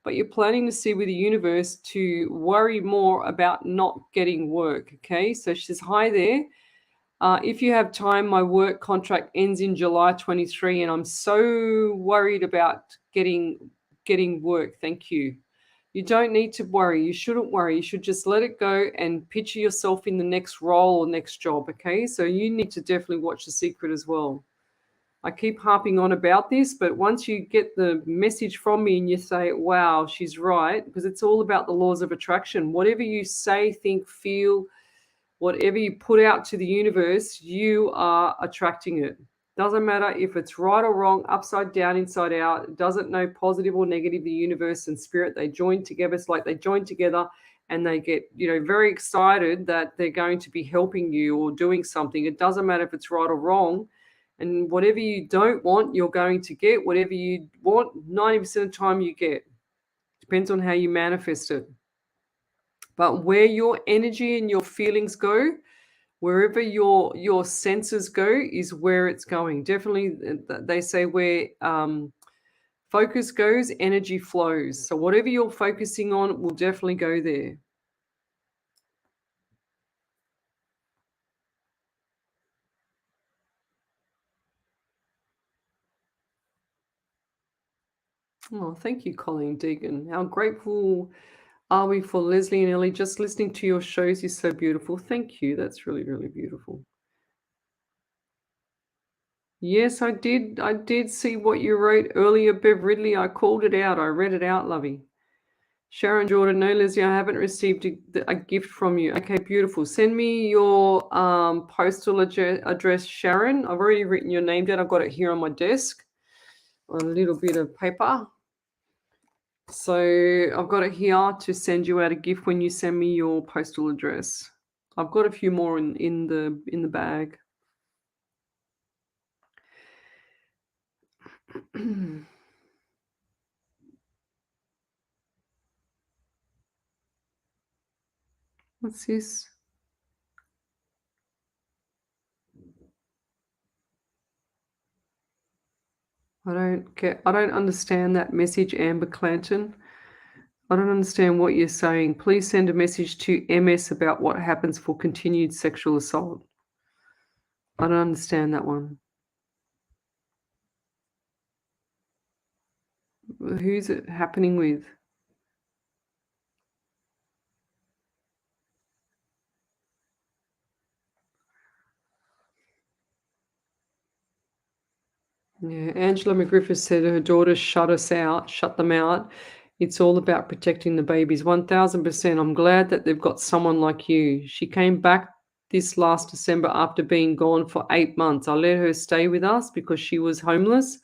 but you're planning to see with the universe to worry more about not getting work. Okay. So she says, hi there. If you have time, my work contract ends in July 23, and I'm so worried about getting work. Thank you. You don't need to worry. You shouldn't worry. You should just let it go and picture yourself in the next role or next job, okay? So you need to definitely watch The Secret as well. I keep harping on about this, but once you get the message from me and you say, wow, she's right, because it's all about the laws of attraction. Whatever you say, think, feel, whatever you put out to the universe, you are attracting it. Doesn't matter if it's right or wrong, upside down, inside out. It doesn't know positive or negative. The universe and spirit, they join together. It's like they join together and they get, very excited that they're going to be helping you or doing something. It doesn't matter if it's right or wrong. And whatever you don't want, you're going to get. Whatever you want, 90% of the time you get. Depends on how you manifest it. But where your energy and your feelings go, Wherever your senses go is where it's going. Definitely, they say where focus goes, energy flows. So whatever you're focusing on will definitely go there. Oh, thank you, Colleen Deegan. How grateful are we for Leslie and Ellie? Just listening to your shows is so beautiful. Thank you. That's really, really beautiful. Yes, I did. I did see what you wrote earlier, Bev Ridley. I called it out. I read it out, Lovey. Sharon Jordan, no, Leslie, I haven't received a gift from you. Okay, beautiful. Send me your postal address, Sharon. I've already written your name down. I've got it here on my desk on a little bit of paper. So I've got it here to send you out a gift when you send me your postal address. I've got a few more in the bag. What's this? I don't understand that message, Amber Clanton. I don't understand what you're saying. Please send a message to MS about what happens for continued sexual assault. I don't understand that one. Who's it happening with? Yeah, Angela McGriffith said her daughter shut them out. It's all about protecting the babies. 1000%. I'm glad that they've got someone like you. She came back this last December after being gone for 8 months. I let her stay with us because she was homeless.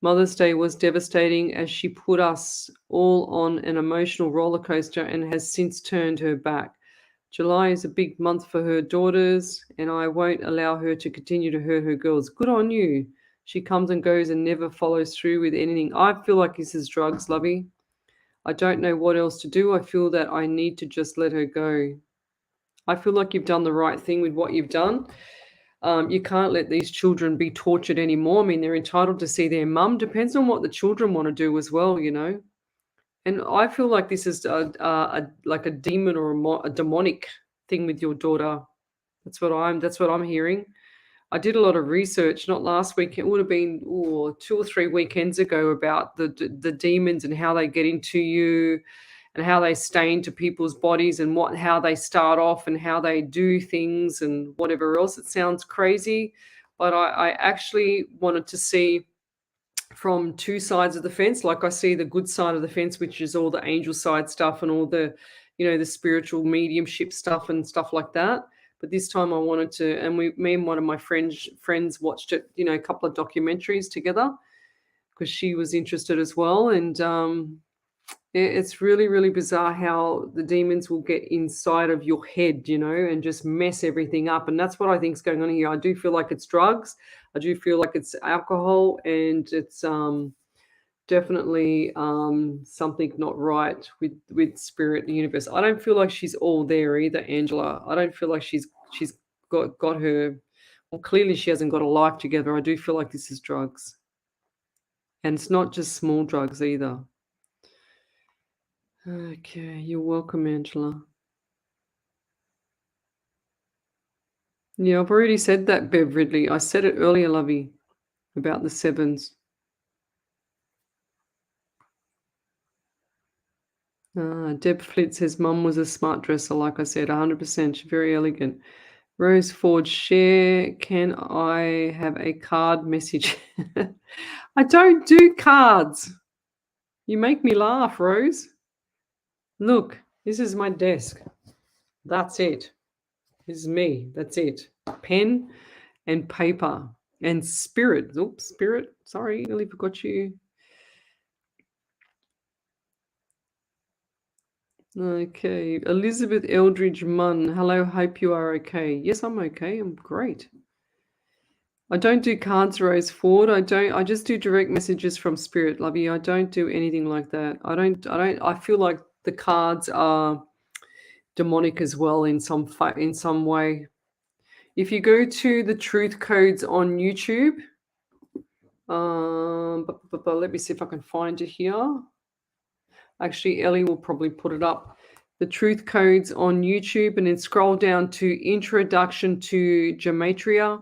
Mother's Day was devastating as she put us all on an emotional roller coaster and has since turned her back. July is a big month for her daughters, and I won't allow her to continue to hurt her girls. Good on you. She comes and goes and never follows through with anything. I feel like this is drugs, Lovey. I don't know what else to do. I feel that I need to just let her go. I feel like you've done the right thing with what you've done. You can't let these children be tortured anymore. I mean, they're entitled to see their mum. Depends on what the children want to do as well, you know. And I feel like this is like a demon or a demonic thing with your daughter. That's what I'm hearing. I did a lot of research, not last week. It would have been 2 or 3 weekends ago about the demons and how they get into you, and how they stay into people's bodies, and how they start off and how they do things and whatever else. It sounds crazy, but I actually wanted to see from two sides of the fence. Like, I see the good side of the fence, which is all the angel side stuff and all the, the spiritual mediumship stuff and stuff like that. But this time I wanted to, and me and one of my friends watched it, a couple of documentaries together because she was interested as well. And it's really, really bizarre how the demons will get inside of your head, and just mess everything up. And that's what I think is going on here. I do feel like it's drugs. I do feel like it's alcohol, and it's definitely something not right with spirit and the universe. I don't feel like she's all there either, Angela. I don't feel like she's got her. Well, clearly she hasn't got a life together. I do feel like this is drugs, and it's not just small drugs either. Okay, you're welcome, Angela. Yeah, I've already said that, Bev Ridley. I said it earlier, Lovey, about the sevens. Deb Flitt says, Mum was a smart dresser, like I said, 100%. She's very elegant. Rose Ford, share, can I have a card message? I don't do cards. You make me laugh, Rose. Look, this is my desk. That's it. This is me. That's it. Pen and paper and spirit. Oops, spirit. Sorry, nearly forgot you. Okay. Elizabeth Eldridge Munn. Hello, hope you are okay. Yes, I'm okay. I'm great. I don't do cards, Rose Ford. I just do direct messages from spirit, Lovey. I don't do anything like that. I feel like the cards are demonic as well in some way. If you go to the truth codes on YouTube, let me see if I can find it here. Actually, Ellie will probably put it up. The truth codes on YouTube, and then scroll down to Introduction to Gematria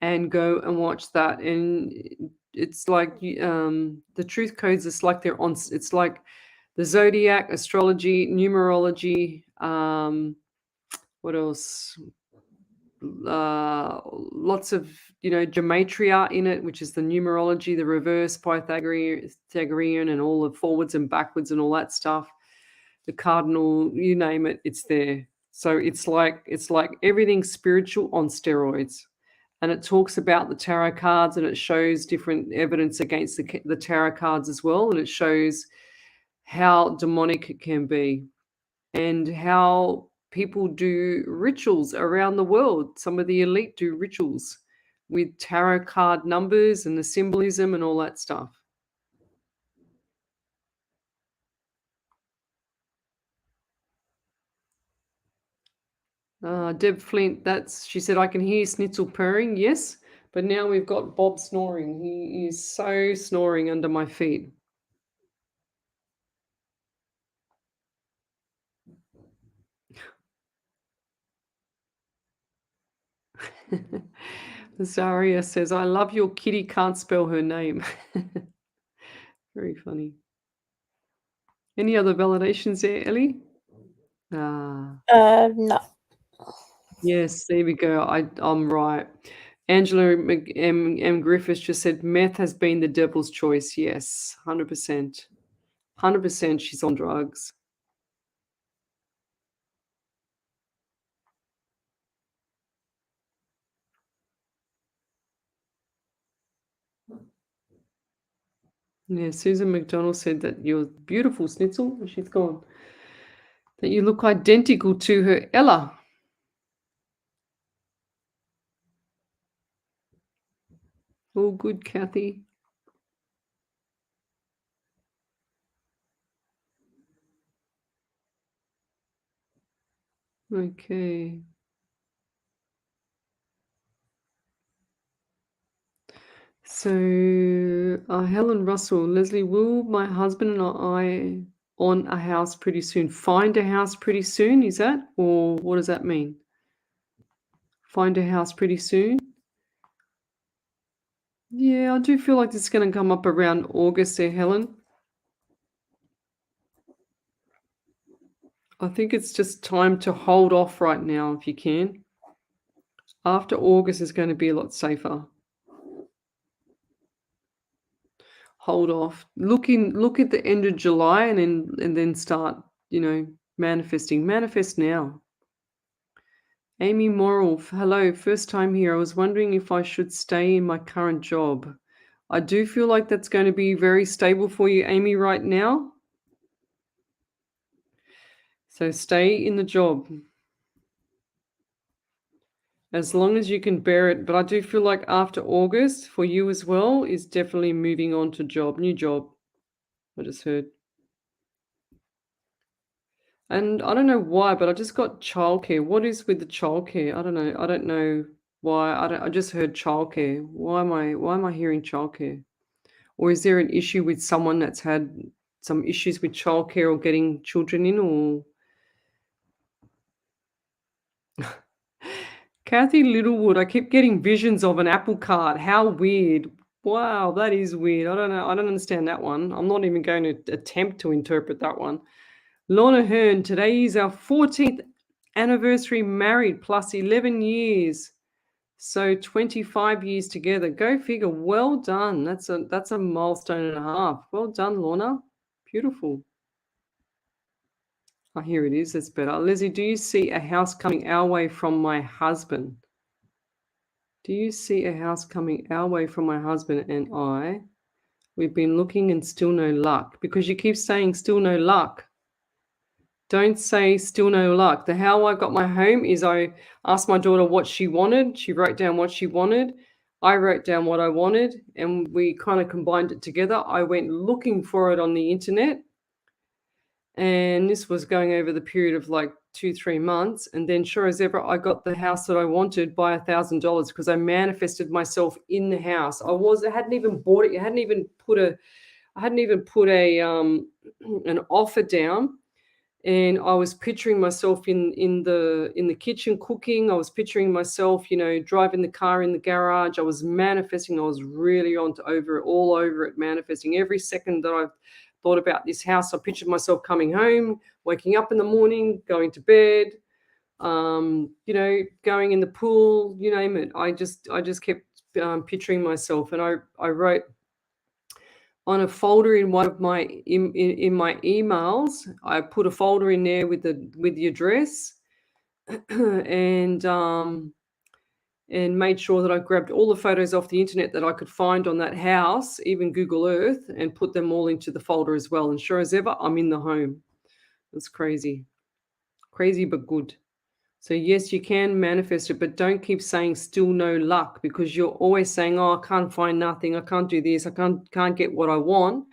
and go and watch that. And it's like the truth codes, it's like they're on, it's like the zodiac, astrology, numerology, what else? Lots of gematria in it, which is the numerology, the reverse Pythagorean, and all the forwards and backwards and all that stuff. The cardinal, you name it, it's there. So it's like everything spiritual on steroids. And it talks about the tarot cards, and it shows different evidence against the tarot cards as well, and it shows how demonic it can be and how people do rituals around the world. Some of the elite do rituals with tarot card numbers and the symbolism and all that stuff. Deb Flint, she said, I can hear Snitzel purring. Yes, but now we've got Bob snoring. He is so snoring under my feet. Zaria says, I love your kitty, can't spell her name. Very funny. Any other validations there, Ellie? No. Yes, there we go. I'm right. Angela M. Griffiths just said meth has been the devil's choice. Yes, 100%. 100% she's on drugs. Yeah, Susan McDonald said that you're beautiful, Snitzel. She's gone. That you look identical to her Ella. All good, Kathy. Okay. So, Helen Russell, Lesley, will my husband and I on a house pretty soon? Find a house pretty soon, is that? Or what does that mean? Find a house pretty soon? Yeah, I do feel like this is going to come up around August there, Helen. I think it's just time to hold off right now if you can. After August is going to be a lot safer. Hold off. Look at the end of July and then start, manifesting. Manifest now. Amy Morrill, hello, first time here. I was wondering if I should stay in my current job. I do feel like that's going to be very stable for you, Amy, right now. So stay in the job as long as you can bear it. But I do feel like after August, for you as well, is definitely moving on to new job. I just heard. And I don't know why, but I just got childcare. What is with the childcare? I don't know. I don't know why. I just heard childcare. Why am I hearing childcare? Or is there an issue with someone that's had some issues with childcare or getting children in, or Kathy Littlewood, I keep getting visions of an apple cart. How weird. Wow, that is weird. I don't know. I don't understand that one. I'm not even going to attempt to interpret that one. Lorna Hearn, today is our 14th anniversary married plus 11 years. So 25 years together. Go figure. Well done. That's a milestone and a half. Well done, Lorna. Beautiful. Oh, here it is. That's better. Leslie, do you see a house coming our way from my husband? Do you see a house coming our way from my husband and I? We've been looking and still no luck, because you keep saying still no luck. Don't say still no luck. The how I got my home is I asked my daughter what she wanted. She wrote down what she wanted. I wrote down what I wanted, and we kind of combined it together. I went looking for it on the internet, and this was going over the period of like 2-3 months, and then sure as ever, I got the house that I wanted by $1,000 because I manifested myself in the house. I hadn't even bought it. I hadn't even put a an offer down, and I was picturing myself in the kitchen cooking. I was picturing myself, driving the car in the garage. I was manifesting. I was really all over it, manifesting every second that I've thought about this house. I pictured myself coming home, waking up in the morning, going to bed, going in the pool, you name it. I just kept picturing myself, and I wrote on a folder in one of my in my emails. I put a folder in there with the address, and made sure that I grabbed all the photos off the internet that I could find on that house, even Google Earth, and put them all into the folder as well. And sure as ever, I'm in the home. It's crazy but good. So yes, you can manifest it, but don't keep saying still no luck, because you're always saying, oh, I can't find nothing, I can't do this, I can't get what I want,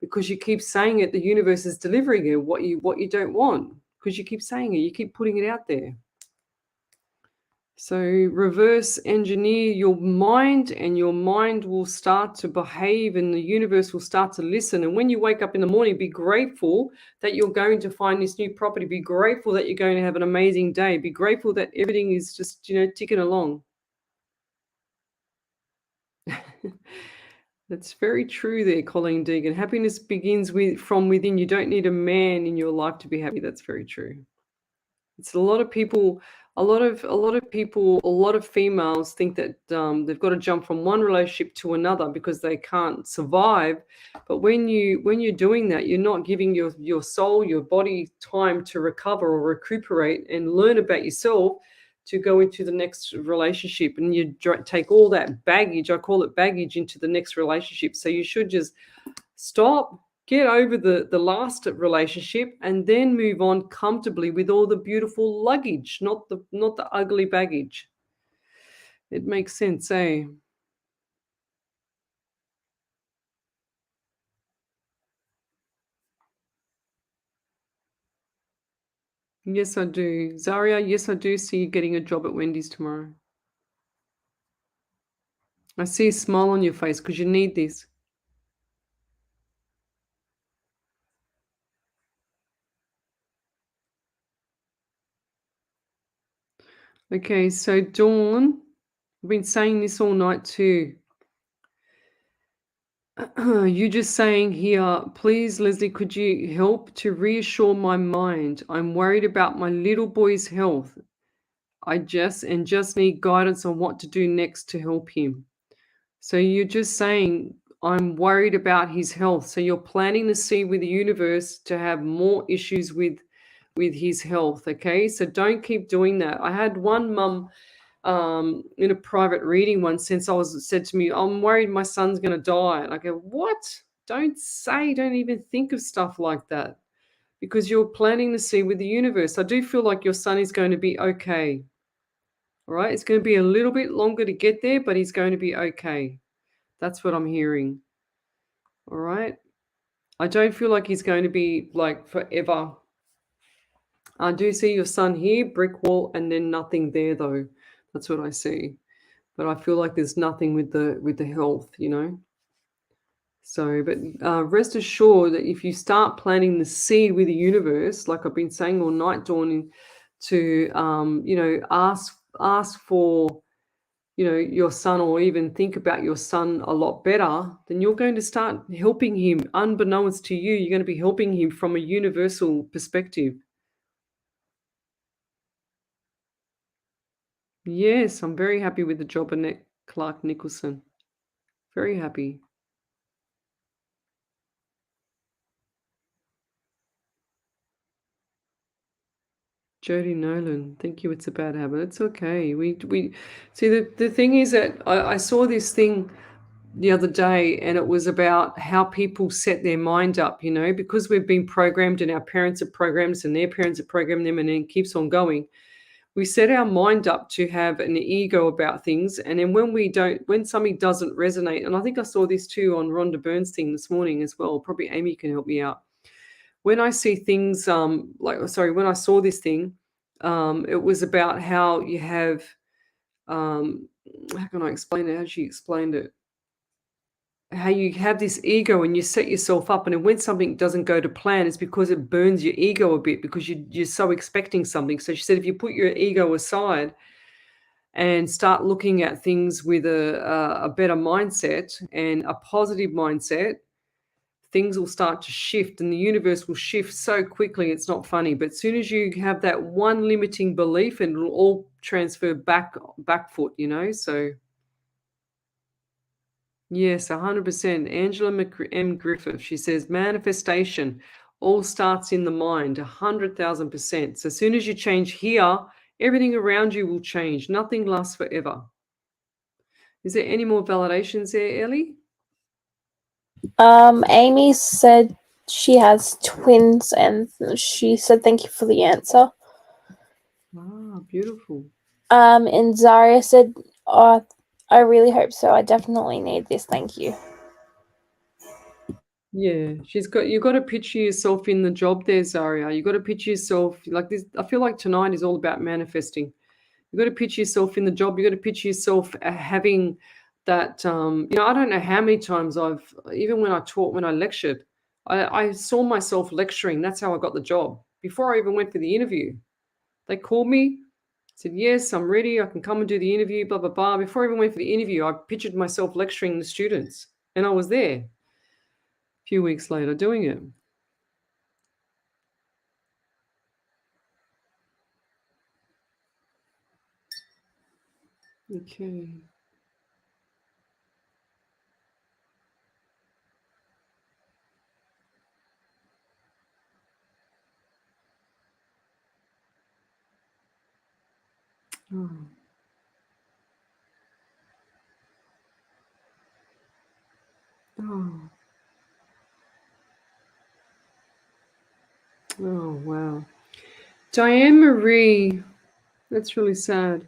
because you keep saying it. The universe is delivering it what you don't want, because you keep saying it, you keep putting it out there. So reverse engineer your mind, and your mind will start to behave, and the universe will start to listen. And when you wake up in the morning, be grateful that you're going to find this new property. Be grateful that you're going to have an amazing day. Be grateful that everything is just, ticking along. That's very true there, Colleen Deegan. Happiness begins from within. You don't need a man in your life to be happy. That's very true. It's a lot of people, a lot of females think that they've got to jump from one relationship to another because they can't survive. But when you're doing that, you're not giving your soul, your body time to recover or recuperate and learn about yourself to go into the next relationship. And you take all that baggage, I call it baggage, into the next relationship. So you should just stop, get over the last relationship, and then move on comfortably with all the beautiful luggage, not the ugly baggage. It makes sense, eh? Yes, I do. Zaria, yes, I do see you getting a job at Wendy's tomorrow. I see a smile on your face because you need this. Okay, so Dawn, I've been saying this all night too. You just saying here, please, Lesley, could you help to reassure my mind? I'm worried about my little boy's health. I just need guidance on what to do next to help him. So you're just saying, I'm worried about his health. So you're planting the seed with the universe to have more issues with his health. Okay, so don't keep doing that. I had one mum in a private reading once said to me, I'm worried my son's going to die. And I go, what? Don't even think of stuff like that, because you're planting the seed with the universe. I do feel like your son is going to be okay. All right, it's going to be a little bit longer to get there, but he's going to be okay. That's what I'm hearing. All right. I don't feel like he's going to be like forever. I do see your son here, brick wall, and then nothing there though. That's what I see. But I feel like there's nothing with the health, So, but rest assured that if you start planting the seed with the universe, like I've been saying all night, Dawn, to ask for your son, or even think about your son a lot better, then you're going to start helping him unbeknownst to you. You're going to be helping him from a universal perspective. Yes, I'm very happy with the job, Annette Clark Nicholson. Very happy. Jody Nolan, thank you. It's a bad habit. It's okay. We see, the thing is that I saw this thing the other day, and it was about how people set their mind up, because we've been programmed, and our parents are programmed us, and their parents have programmed them, and it keeps on going. We set our mind up to have an ego about things, and then when something doesn't resonate, and I think I saw this too on Rhonda Byrne's thing this morning as well, probably Amy can help me out. when I see things when I saw this thing, it was about how you have how can I explain it? How she explained it? How you have this ego and you set yourself up, and then when something doesn't go to plan, it's because it burns your ego a bit because you're so expecting something. So she said, if you put your ego aside and start looking at things with a better mindset and a positive mindset, things will start to shift and the universe will shift so quickly. It's not funny. But as soon as you have that one limiting belief, and it'll all transfer back foot, so yes, 100%. Angela M. Griffith, she says, manifestation all starts in the mind, 100,000%. So as soon as you change here, everything around you will change. Nothing lasts forever. Is there any more validations there, Ellie? Amy said she has twins, and she said thank you for the answer. Ah, beautiful. And Zaria said, "Oh, I really hope so. I definitely need this. Thank you." Yeah, you've got to picture yourself in the job there, Zaria. You've got to picture yourself like this. I feel like tonight is all about manifesting. You've got to picture yourself in the job. You've got to picture yourself having that, I don't know how many times even when I taught, when I lectured, I saw myself lecturing. That's how I got the job. Before I even went for the interview, they called me, said, yes, I'm ready. I can come and do the interview, blah, blah, blah. Before I even went for the interview, I pictured myself lecturing the students, and I was there a few weeks later doing it. Okay. Oh. Oh. Oh, wow. Diane Marie, that's really sad.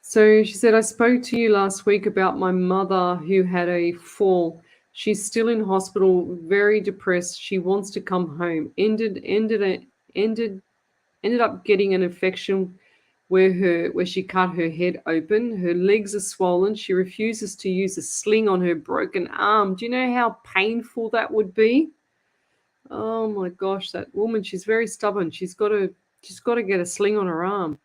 So she said, I spoke to you last week about my mother who had a fall. She's still in hospital, very depressed. She wants to come home. Ended up getting an infection where she cut her head open. Her legs are swollen. She refuses to use a sling on her broken arm. Do you know how painful that would be? Oh my gosh, that woman, she's very stubborn. She's got to get a sling on her arm.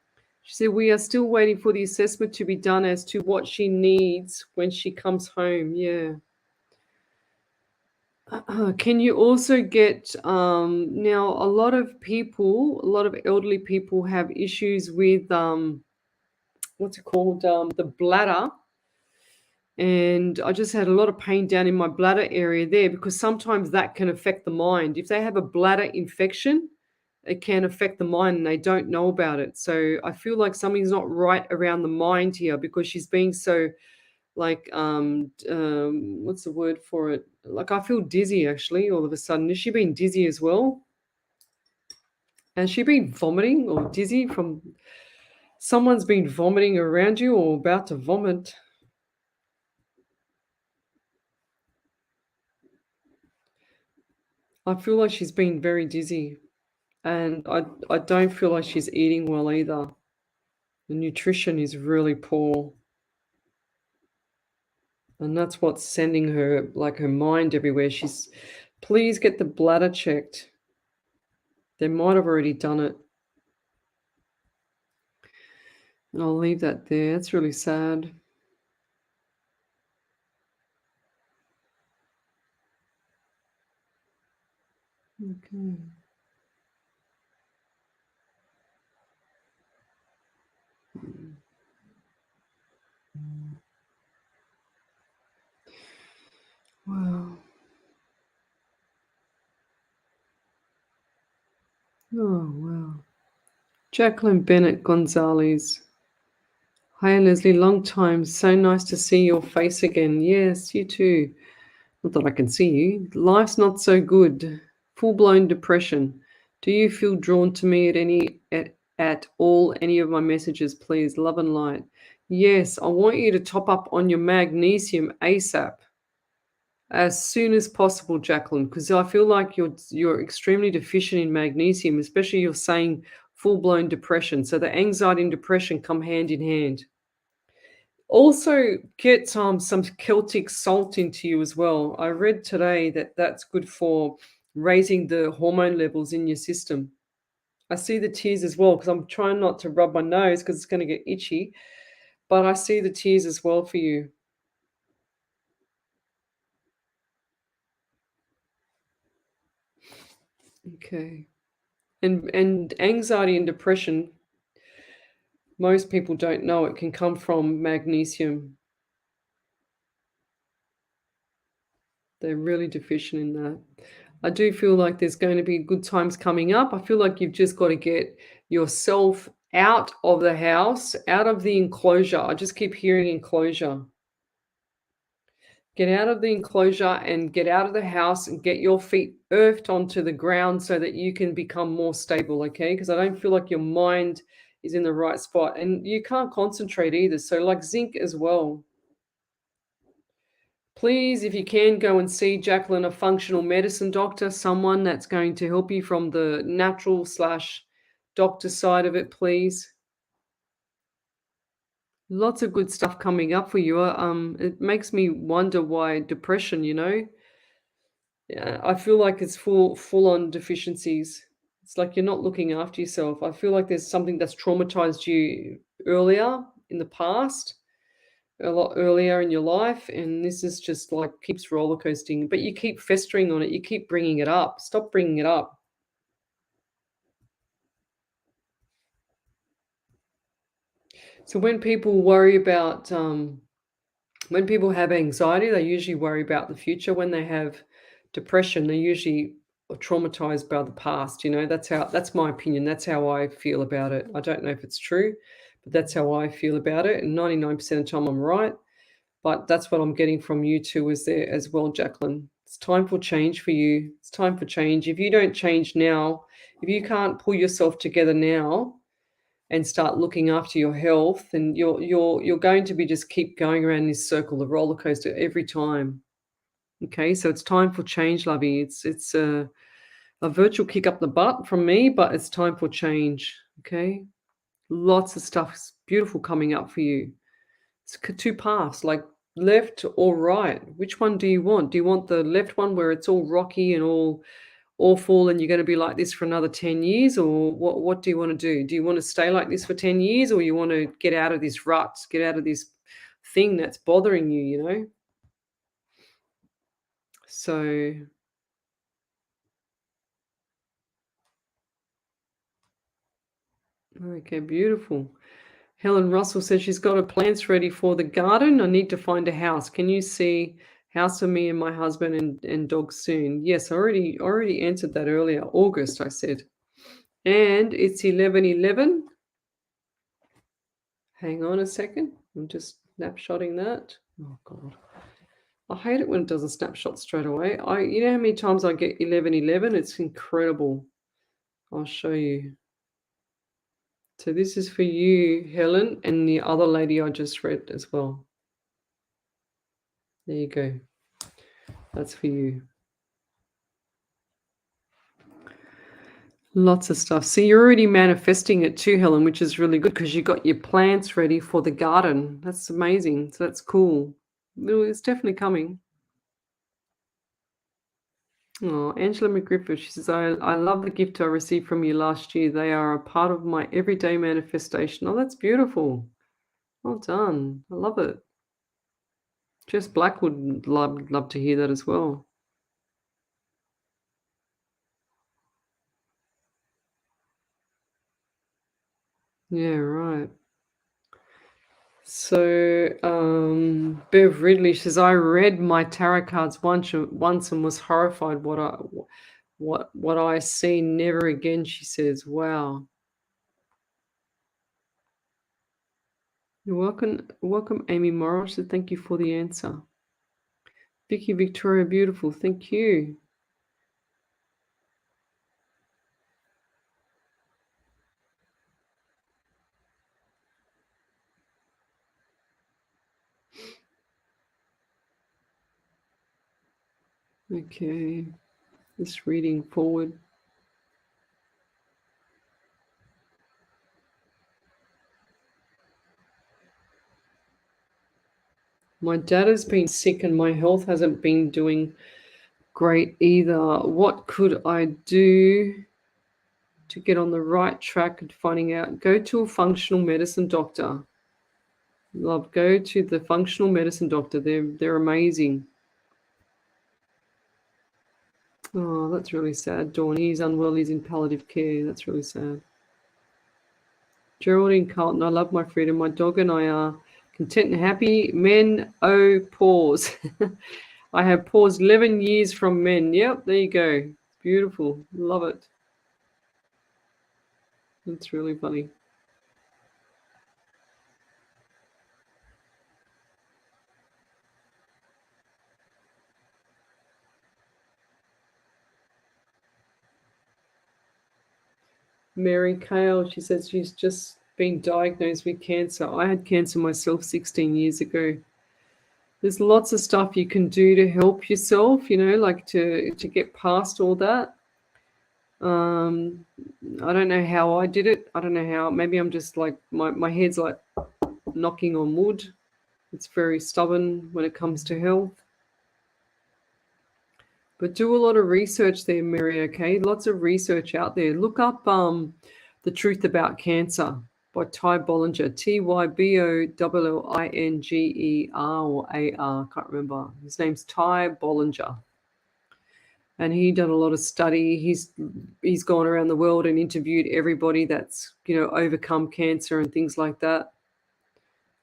She said, we are still waiting for the assessment to be done as to what she needs when she comes home. Yeah. Can you also get, now a lot of elderly people have issues with, what's it called? The bladder. And I just had a lot of pain down in my bladder area there because sometimes that can affect the mind. If they have a bladder infection, it can affect the mind and they don't know about it. So I feel like something's not right around the mind here because she's being so like what's the word for it? Like I feel dizzy actually all of a sudden. Has she been dizzy as well? Has she been vomiting or dizzy from someone's been vomiting around you or about to vomit? I feel like she's been very dizzy. And I don't feel like she's eating well either. The nutrition is really poor. And that's what's sending her, like her mind everywhere. Please get the bladder checked. They might have already done it. And I'll leave that there. It's really sad. Okay. Wow. Oh, wow. Jacqueline Bennett Gonzalez. Hi, Leslie. Long time. So nice to see your face again. Yes, you too. Not that I can see you. Life's not so good. Full-blown depression. Do you feel drawn to me at all? Any of my messages, please. Love and light. Yes, I want you to top up on your magnesium ASAP. as soon as possible, Jacqueline, because I feel like you're extremely deficient in magnesium, especially you're saying full-blown depression. So the anxiety and depression come hand in hand. Also, get some Celtic salt into you as well. I read today that that's good for raising the hormone levels in your system. I see the tears as well because I'm trying not to rub my nose because it's going to get itchy, but I see the tears as well for you. Okay. And anxiety and depression, most people don't know it can come from magnesium. They're really deficient in that. I do feel like there's going to be good times coming up. I feel like you've just got to get yourself out of the house, out of the enclosure. I just keep hearing enclosure. Get out of the enclosure and get out of the house and get your feet earthed onto the ground so that you can become more stable, okay? Because I don't feel like your mind is in the right spot and you can't concentrate either. So, like zinc as well. Please, if you can, go and see Jacqueline, a functional medicine doctor, someone that's going to help you from the natural slash doctor side of it, please. Lots of good stuff coming up for you. It makes me wonder why depression, Yeah, I feel like it's full on deficiencies. It's like you're not looking after yourself. I feel like there's something that's traumatized you earlier in the past, a lot earlier in your life, and this is just like keeps roller coasting. But you keep festering on it. You keep bringing it up. Stop bringing it up. So when people worry about when people have anxiety, they usually worry about the future. When they have depression, they usually are traumatized by the past. That's my opinion. That's how I feel about it. I don't know if it's true, but that's how I feel about it. And 99% of the time I'm right. But that's what I'm getting from you too, is there as well, Jacqueline. It's time for change for you. It's time for change. If you don't change now, if you can't pull yourself together now, and start looking after your health, and you're going to be just keep going around this circle, the roller coaster every time. Okay, so it's time for change, lovey. It's a virtual kick up the butt from me, but it's time for change. Okay, lots of stuff beautiful coming up for you. It's two paths, like left or right. Which one do you want? Do you want the left one where it's all rocky and all awful and you're going to be like this for another 10 years, or what do you want to do? Do you want to stay like this for 10 years, or you want to get out of this rut, get out of this thing that's bothering you? So okay, beautiful. Helen Russell says she's got her plants ready for the garden. I need to find a house. Can you see house for me and my husband and dog soon? Yes, I already answered that earlier. August, I said. And it's 11:11. Hang on a second. I'm just snapshotting that. Oh God. I hate it when it doesn't snapshot straight away. You know how many times I get 11:11? It's incredible. I'll show you. So this is for you, Helen, and the other lady I just read as well. There you go. That's for you. Lots of stuff. So you're already manifesting it too, Helen, which is really good because you got your plants ready for the garden. That's amazing. So that's cool. Well, it's definitely coming. Oh, Angela McGriffith, she says, I love the gift I received from you last year. They are a part of my everyday manifestation. Oh, that's beautiful. Well done. I love it. Jess Black would love to hear that as well. Yeah, right. So, Bev Ridley says, I read my tarot cards once and was horrified what I see never again, she says. Wow. You're welcome, Amy Morrow. So thank you for the answer. Vicky Victoria, beautiful. Thank you. Okay, just reading forward. My dad has been sick and my health hasn't been doing great either. What could I do to get on the right track and finding out? Go to a functional medicine doctor. Love, go to the functional medicine doctor. They're amazing. Oh, that's really sad, Dawn. He's unwell. He's in palliative care. That's really sad. Geraldine Carlton, I love my freedom. My dog and I are content and happy. Men, oh, pause. I have paused 11 years from men. Yep, there you go. Beautiful. Love it. That's really funny. Mary Kale, she says she's just been diagnosed with cancer. I had cancer myself 16 years ago. There's lots of stuff you can do to help yourself, like to get past all that. I don't know how I did it. I don't know how. Maybe I'm just like my head's like knocking on wood. It's very stubborn when it comes to health. But do a lot of research there, Mary, okay? Lots of research out there. Look up The Truth About Cancer by Ty Bollinger, Tybollinger or AR, can't remember. His name's Ty Bollinger. And he done a lot of study. He's gone around the world and interviewed everybody that's, overcome cancer and things like that.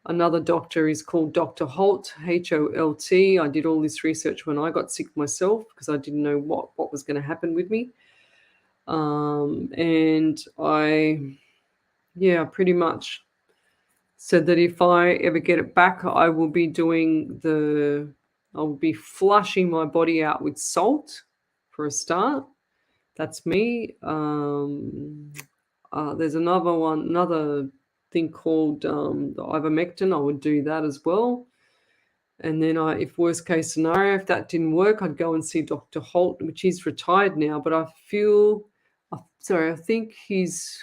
Another doctor is called Dr. Holt, Holt. I did all this research when I got sick myself because I didn't know what was going to happen with me. And I pretty much said that if I ever get it back, I will be flushing my body out with salt for a start. That's me. There's another thing called the ivermectin. I would do that as well. And then if worst case scenario, if that didn't work, I'd go and see Dr. Holt, which he's retired now. But I think his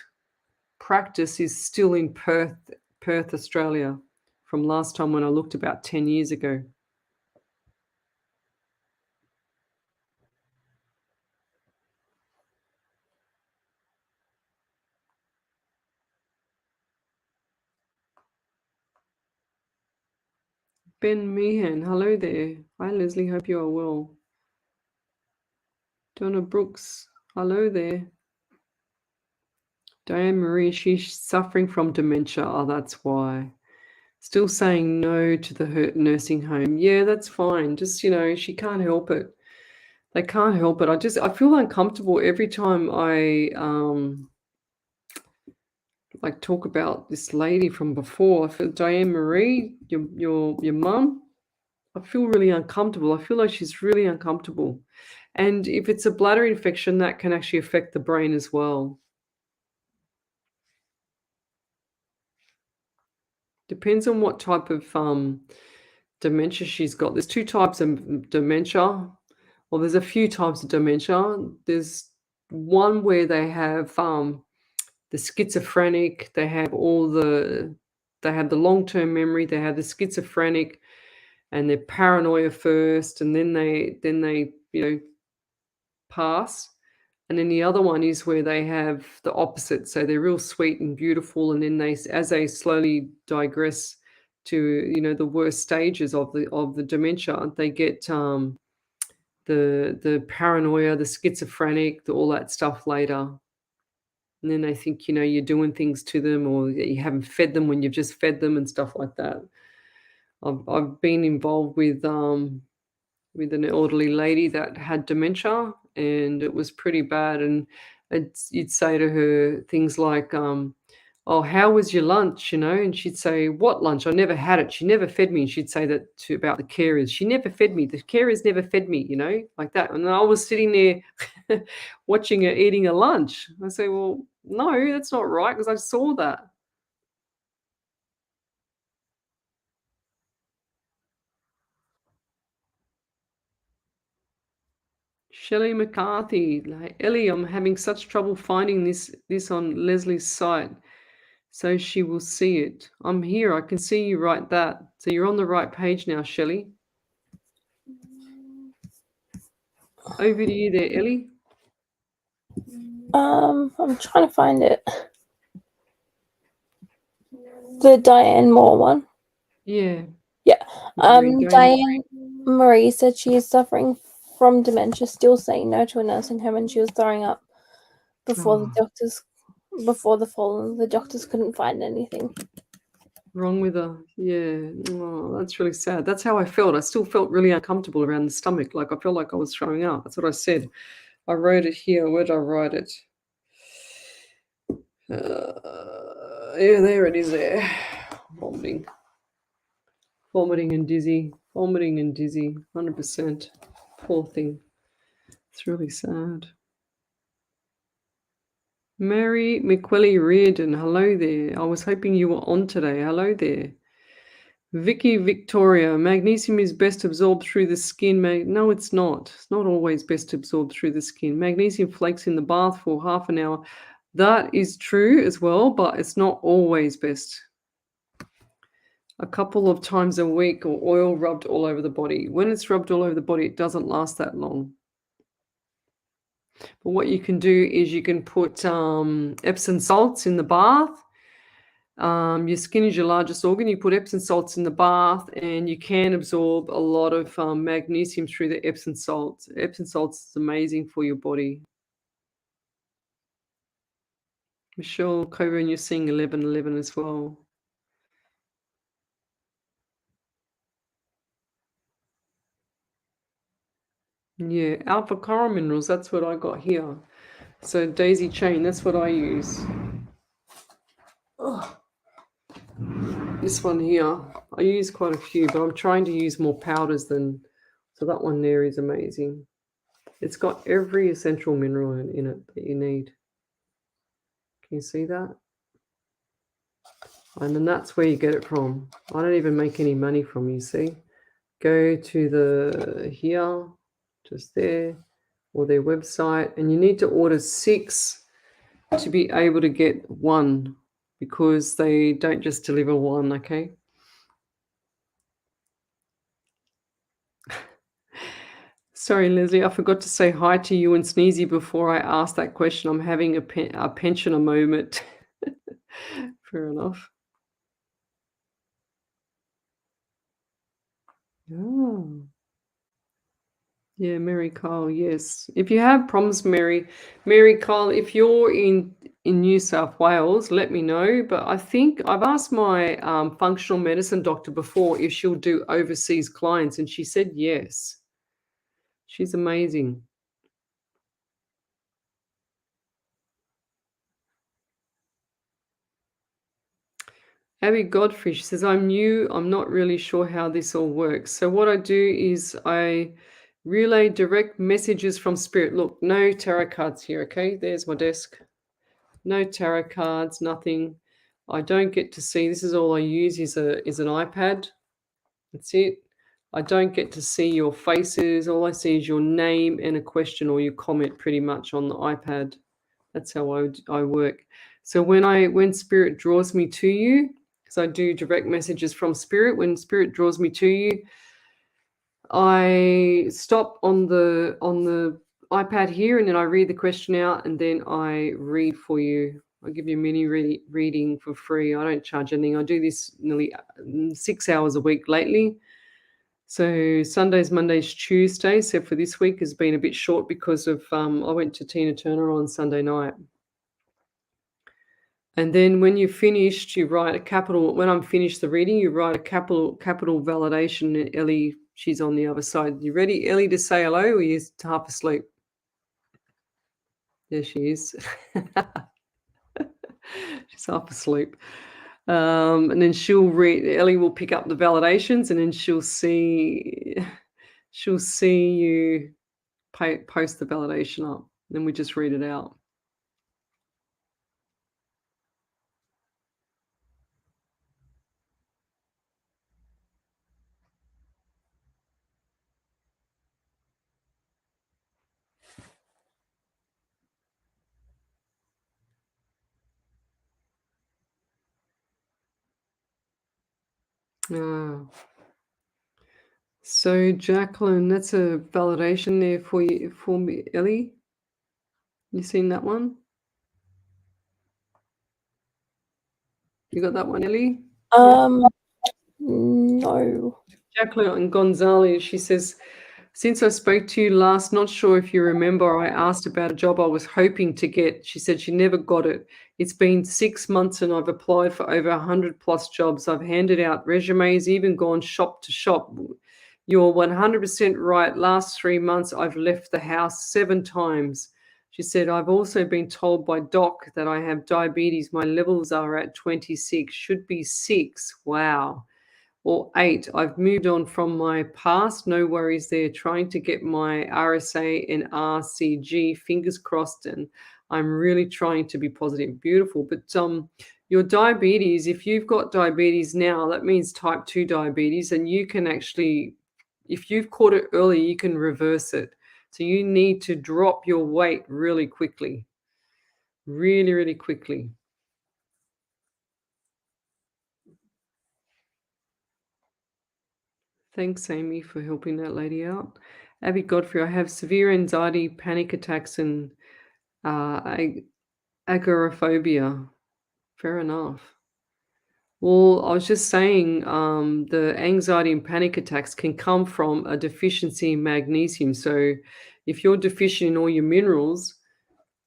practice is still in Perth, Australia, from last time when I looked about 10 years ago. Ben Meehan, hello there. Hi, Leslie. Hope you are well. Donna Brooks, hello there. Diane Marie, she's suffering from dementia. Oh, that's why. Still saying no to the nursing home. Yeah, that's fine. Just, she can't help it. They can't help it. I feel uncomfortable every time I talk about this lady from before. Diane Marie, your mum. I feel really uncomfortable. I feel like she's really uncomfortable. And if it's a bladder infection, that can actually affect the brain as well. Depends on what type of dementia she's got. There's two types of dementia. Well, there's a few types of dementia. There's one where they have the schizophrenic. They have the long-term memory. They have the schizophrenic, and they're paranoia first, and then they pass. And then the other one is where they have the opposite. So they're real sweet and beautiful. And then as they slowly digress to, the worst stages of the dementia, they get the paranoia, the schizophrenic, all that stuff later. And then they think, you're doing things to them or you haven't fed them when you've just fed them and stuff like that. I've been involved with an elderly lady that had dementia, and it was pretty bad. And you'd say to her things like, "Oh, how was your lunch?" And she'd say, "What lunch? I never had it. She never fed me." And she'd say that about the carers. "She never fed me. The carers never fed me," like that. And I was sitting there watching her eating her lunch. I say, "Well, no, that's not right," because I saw that. Shelley McCarthy, like, Ellie, I'm having such trouble finding this on Leslie's site, so she will see it. I'm here. I can see you write that. So you're on the right page now, Shelley. Over to you there, Ellie. I'm trying to find it. The Diane Moore one. Yeah. Yeah. Marie, go. Diane Marie said she is suffering from dementia, still saying no to a nursing home, and she was throwing up before the fall, and the doctors couldn't find anything Wrong with her. Yeah. Oh, that's really sad. That's how I felt. I still felt really uncomfortable around the stomach. Like I felt like I was throwing up. That's what I said. I wrote it here. Where did I write it? Yeah, there it is there. Vomiting. Vomiting and dizzy. Vomiting and dizzy. 100%. Poor thing. It's really sad. Mary McQuilly Reardon, hello there. I was hoping you were on today. Hello there. Vicky Victoria, magnesium is best absorbed through the skin. No, it's not. It's not always best absorbed through the skin. Magnesium flakes in the bath for half an hour. That is true as well, but it's not always best. A couple of times a week, or oil rubbed all over the body. When it's rubbed all over the body, it doesn't last that long. But what you can do is you can put Epsom salts in the bath. Your skin is your largest organ. You put Epsom salts in the bath, and you can absorb a lot of magnesium through the Epsom salts. Epsom salts is amazing for your body. Michelle Coburn, you're seeing 1111 as well. Yeah, alpha coral minerals, that's what I got here. So daisy chain, that's what I use. Oh. This one here, I use quite a few, but I'm trying to use more powders than, so that one there is amazing. It's got every essential mineral in it that you need. Can you see that? And then that's where you get it from. I don't even make any money from, you see. Go to the here, just there, or their website, and you need to order 6 to be able to get 1, because they don't just deliver 1, okay? Sorry, Leslie, I forgot to say hi to you and Sneezy before I asked that question. I'm having a pensioner moment. Fair enough. Oh. Yeah, Mary Kyle, yes. If you have problems, Mary Kyle, if you're in New South Wales, let me know. But I think I've asked my functional medicine doctor before if she'll do overseas clients, and she said yes. She's amazing. Abby Godfrey, she says, I'm new. I'm not really sure how this all works. So what I do is I relay direct messages from spirit. Look, no tarot cards here, okay? There's my desk. No tarot cards, nothing. I don't get to see. This is all I use is an iPad. That's it. I don't get to see your faces. All I see is your name and a question or your comment pretty much on the iPad. That's how I work. So when spirit draws me to you, because I do direct messages from spirit, when spirit draws me to you, I stop on the iPad here, and then I read the question out, and then I read for you. I give you a mini reading for free. I don't charge anything. I do this nearly 6 hours a week lately. So Sundays, Mondays, Tuesdays. So for this week has been a bit short because of I went to Tina Turner on Sunday night. And then when you're finished, you write a capital. When I'm finished the reading, you write a capital validation. And Ellie, she's on the other side. You ready, Ellie, to say hello, or are you half asleep? There she is. She's half asleep. And then she'll read. Ellie will pick up the validations, and then she'll see you post the validation up. Then we just read it out. Ah. So Jacqueline, that's a validation there for you, for me, Ellie. You seen that one? You got that one, Ellie? No. Jacqueline Gonzalez, she says, since I spoke to you last, not sure if you remember, I asked about a job I was hoping to get. She said she never got it. It's been 6 months and I've applied for over 100 plus jobs. I've handed out resumes, even gone shop to shop. You're 100% right. Last 3 months, I've left the house 7 times. She said, I've also been told by doc that I have diabetes. My levels are at 26, should be 6. Wow. Or 8, I've moved on from my past. No worries there. Trying to get my RSA and RCG, fingers crossed, and I'm really trying to be positive. Beautiful. But your diabetes, if you've got diabetes now, that means type 2 diabetes, and you can actually, if you've caught it early, you can reverse it. So you need to drop your weight really quickly. Really, really quickly. Thanks, Amy, for helping that lady out. Abby Godfrey, I have severe anxiety, panic attacks, and agoraphobia. Fair enough. Well, I was just saying the anxiety and panic attacks can come from a deficiency in magnesium. So if you're deficient in all your minerals,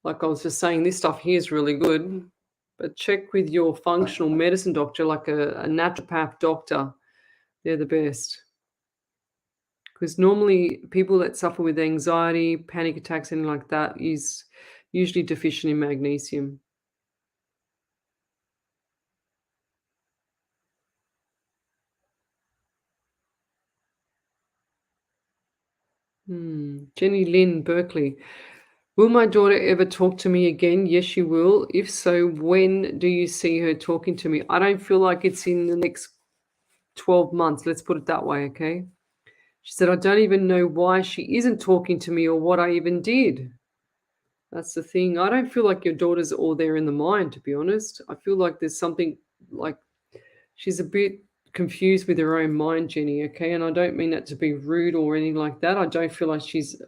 like I was just saying, this stuff here is really good, but check with your functional medicine doctor, like a naturopath doctor. They're the best. Because normally people that suffer with anxiety, panic attacks, anything like that is usually deficient in magnesium. Jenny Lynn Berkeley. Will my daughter ever talk to me again? Yes, she will. If so, when do you see her talking to me? I don't feel like it's in the next 12 months. Let's put it that way, okay? She said, I don't even know why she isn't talking to me or what I even did. That's the thing. I don't feel like your daughter's all there in the mind, to be honest. I feel like there's something like she's a bit confused with her own mind, Jenny, okay? And I don't mean that to be rude or anything like that. I don't feel like she's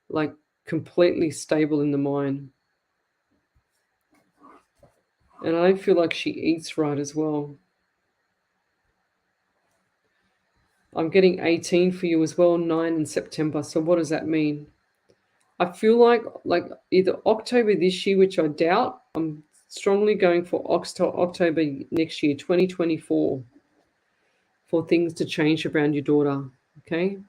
like completely stable in the mind. And I don't feel like she eats right as well. I'm getting 18 for you as well, 9 in September. So what does that mean? I feel like either October this year, which I doubt. I'm strongly going for October next year, 2024, for things to change around your daughter. Okay.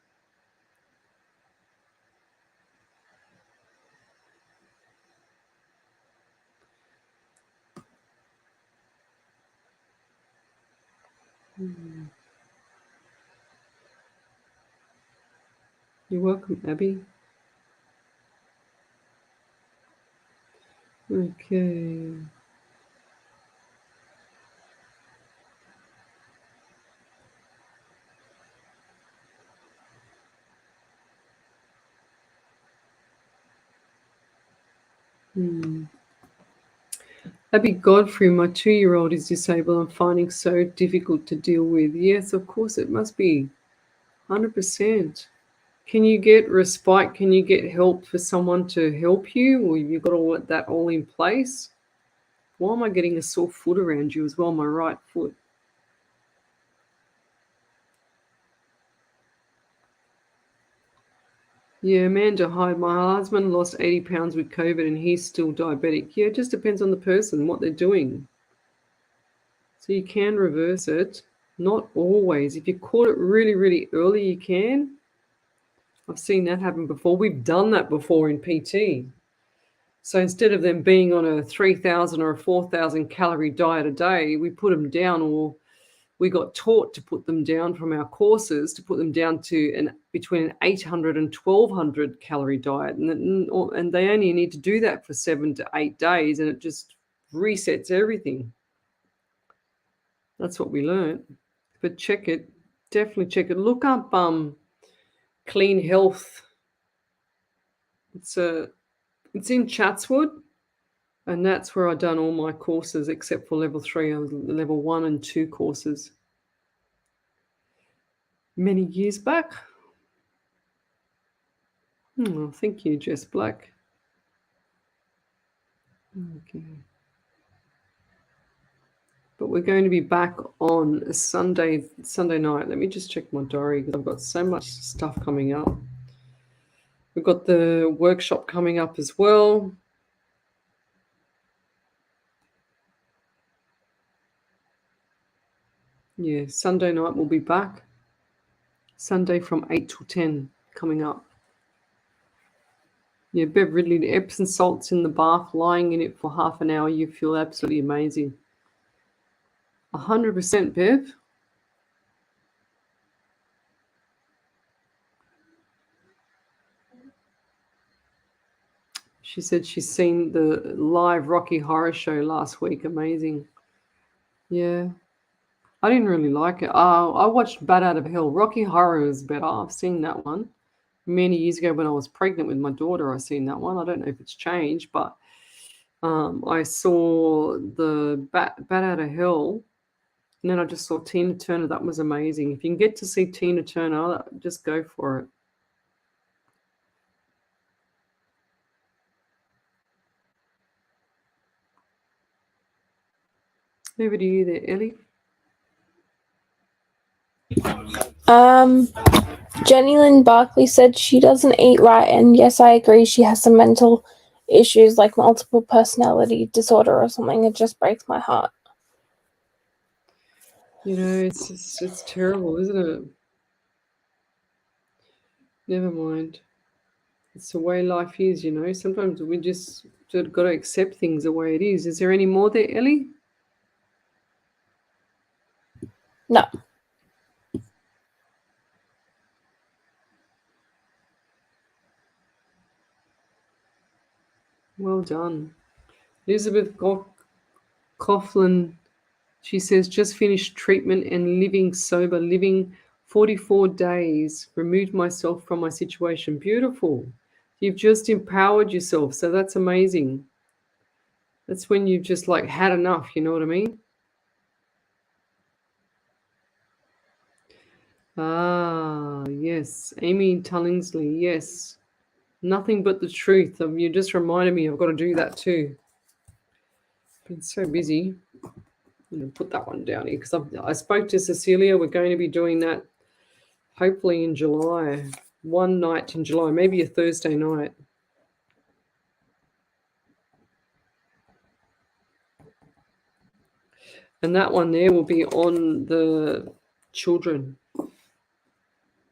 You're welcome, Abby. Okay. Abby Godfrey, my 2-year-old is disabled. I'm finding so difficult to deal with. Yes, of course, it must be 100%. Can you get respite? Can you get help for someone to help you? Or you've got all that all in place? Why am I getting a sore foot around you as well, my right foot? Yeah, Amanda, hi. My husband lost 80 pounds with COVID and he's still diabetic. Yeah, it just depends on the person, what they're doing. So you can reverse it. Not always. If you caught it really, really early, you can. I've seen that happen before. We've done that before in PT. So instead of them being on a 3,000 or a 4,000 calorie diet a day, we put them down, or we got taught to put them down from our courses to put them down to between an 800 and 1,200 calorie diet. And they only need to do that for 7 to 8 days, and it just resets everything. That's what we learned. But check it. Definitely check it. Look up Clean Health. It's in Chatswood, and that's where I've done all my courses except for level 3, level 1 and 2 courses. many years back. Oh, thank you, Jess Black. Okay. But we're going to be back on Sunday night. Let me just check my diary because I've got so much stuff coming up. We've got the workshop coming up as well. Yeah, Sunday night we'll be back. Sunday from 8 till 10 coming up. Yeah, Bev Ridley, the Epsom salts in the bath, lying in it for half an hour, you feel absolutely amazing. 100%, Bev. She said she's seen the live Rocky Horror Show last week. Amazing. Yeah. I didn't really like it. I watched Bat Out of Hell. Rocky Horror is better. I've seen that one. Many years ago when I was pregnant with my daughter, I seen that one. I don't know if it's changed, but I saw the Bat Out of Hell, and then I just saw Tina Turner. That was amazing. If you can get to see Tina Turner, just go for it. Over to you there, Ellie. Jenny Lynn Barkley said she doesn't eat right, and yes, I agree. She has some mental issues like multiple personality disorder or something. It just breaks my heart. You know, it's terrible, isn't it? Never mind. It's the way life is, you know. Sometimes we just got to accept things the way it is. Is there any more there, Ellie? No. Well done. Elizabeth Coughlin, she says, just finished treatment and living sober, living 44 days, removed myself from my situation. Beautiful. You've just empowered yourself. So that's amazing. That's when you've just like had enough, you know what I mean? Ah, yes. Amy Tullingsley, yes. Nothing but the truth. You just reminded me I've got to do that too. Been so busy. I'm going to put that one down here because I spoke to Cecilia. We're going to be doing that hopefully in July. One night in July, maybe a Thursday night. And that one there will be on the children.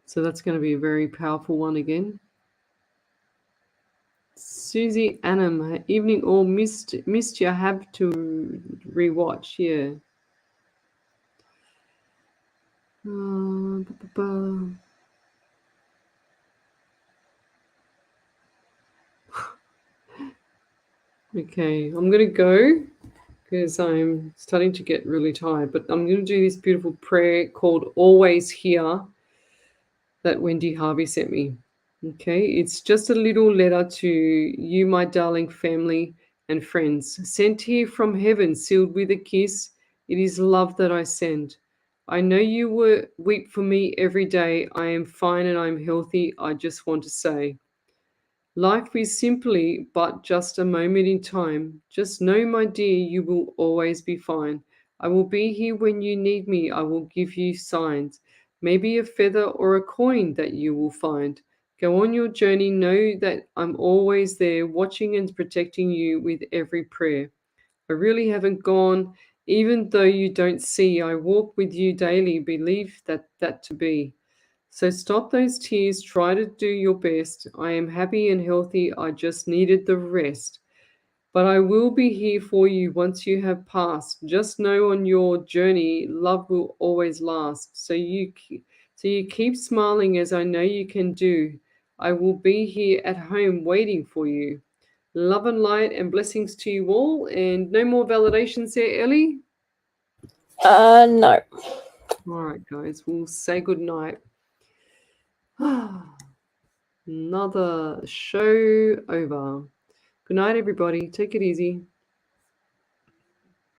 So that's going to be a very powerful one again. Susie Annam, evening all missed you. Have to rewatch, yeah. Okay, I'm going to go because I'm starting to get really tired, but I'm going to do this beautiful prayer called Always Here that Wendy Harvey sent me. Okay, it's just a little letter to you, my darling family and friends, sent here from heaven, sealed with a kiss. It is love that I send. I know you weep for me every day. I am fine and I'm healthy. I just want to say, life is simply but just a moment in time. Just know, my dear, you will always be fine. I will be here when you need me. I will give you signs, maybe a feather or a coin that you will find. Go on your journey. Know that I'm always there, watching and protecting you with every prayer. I really haven't gone, even though you don't see. I walk with you daily. Believe that to be. So stop those tears, try to do your best. I am happy and healthy, I just needed the rest. But I will be here for you once you have passed. Just know on your journey, love will always last. So you keep smiling as I know you can do. I will be here at home waiting for you. Love and light and blessings to you all. And no more validations there, Ellie? No. All right, guys, we'll say good night. Another show over. Good night, everybody. Take it easy.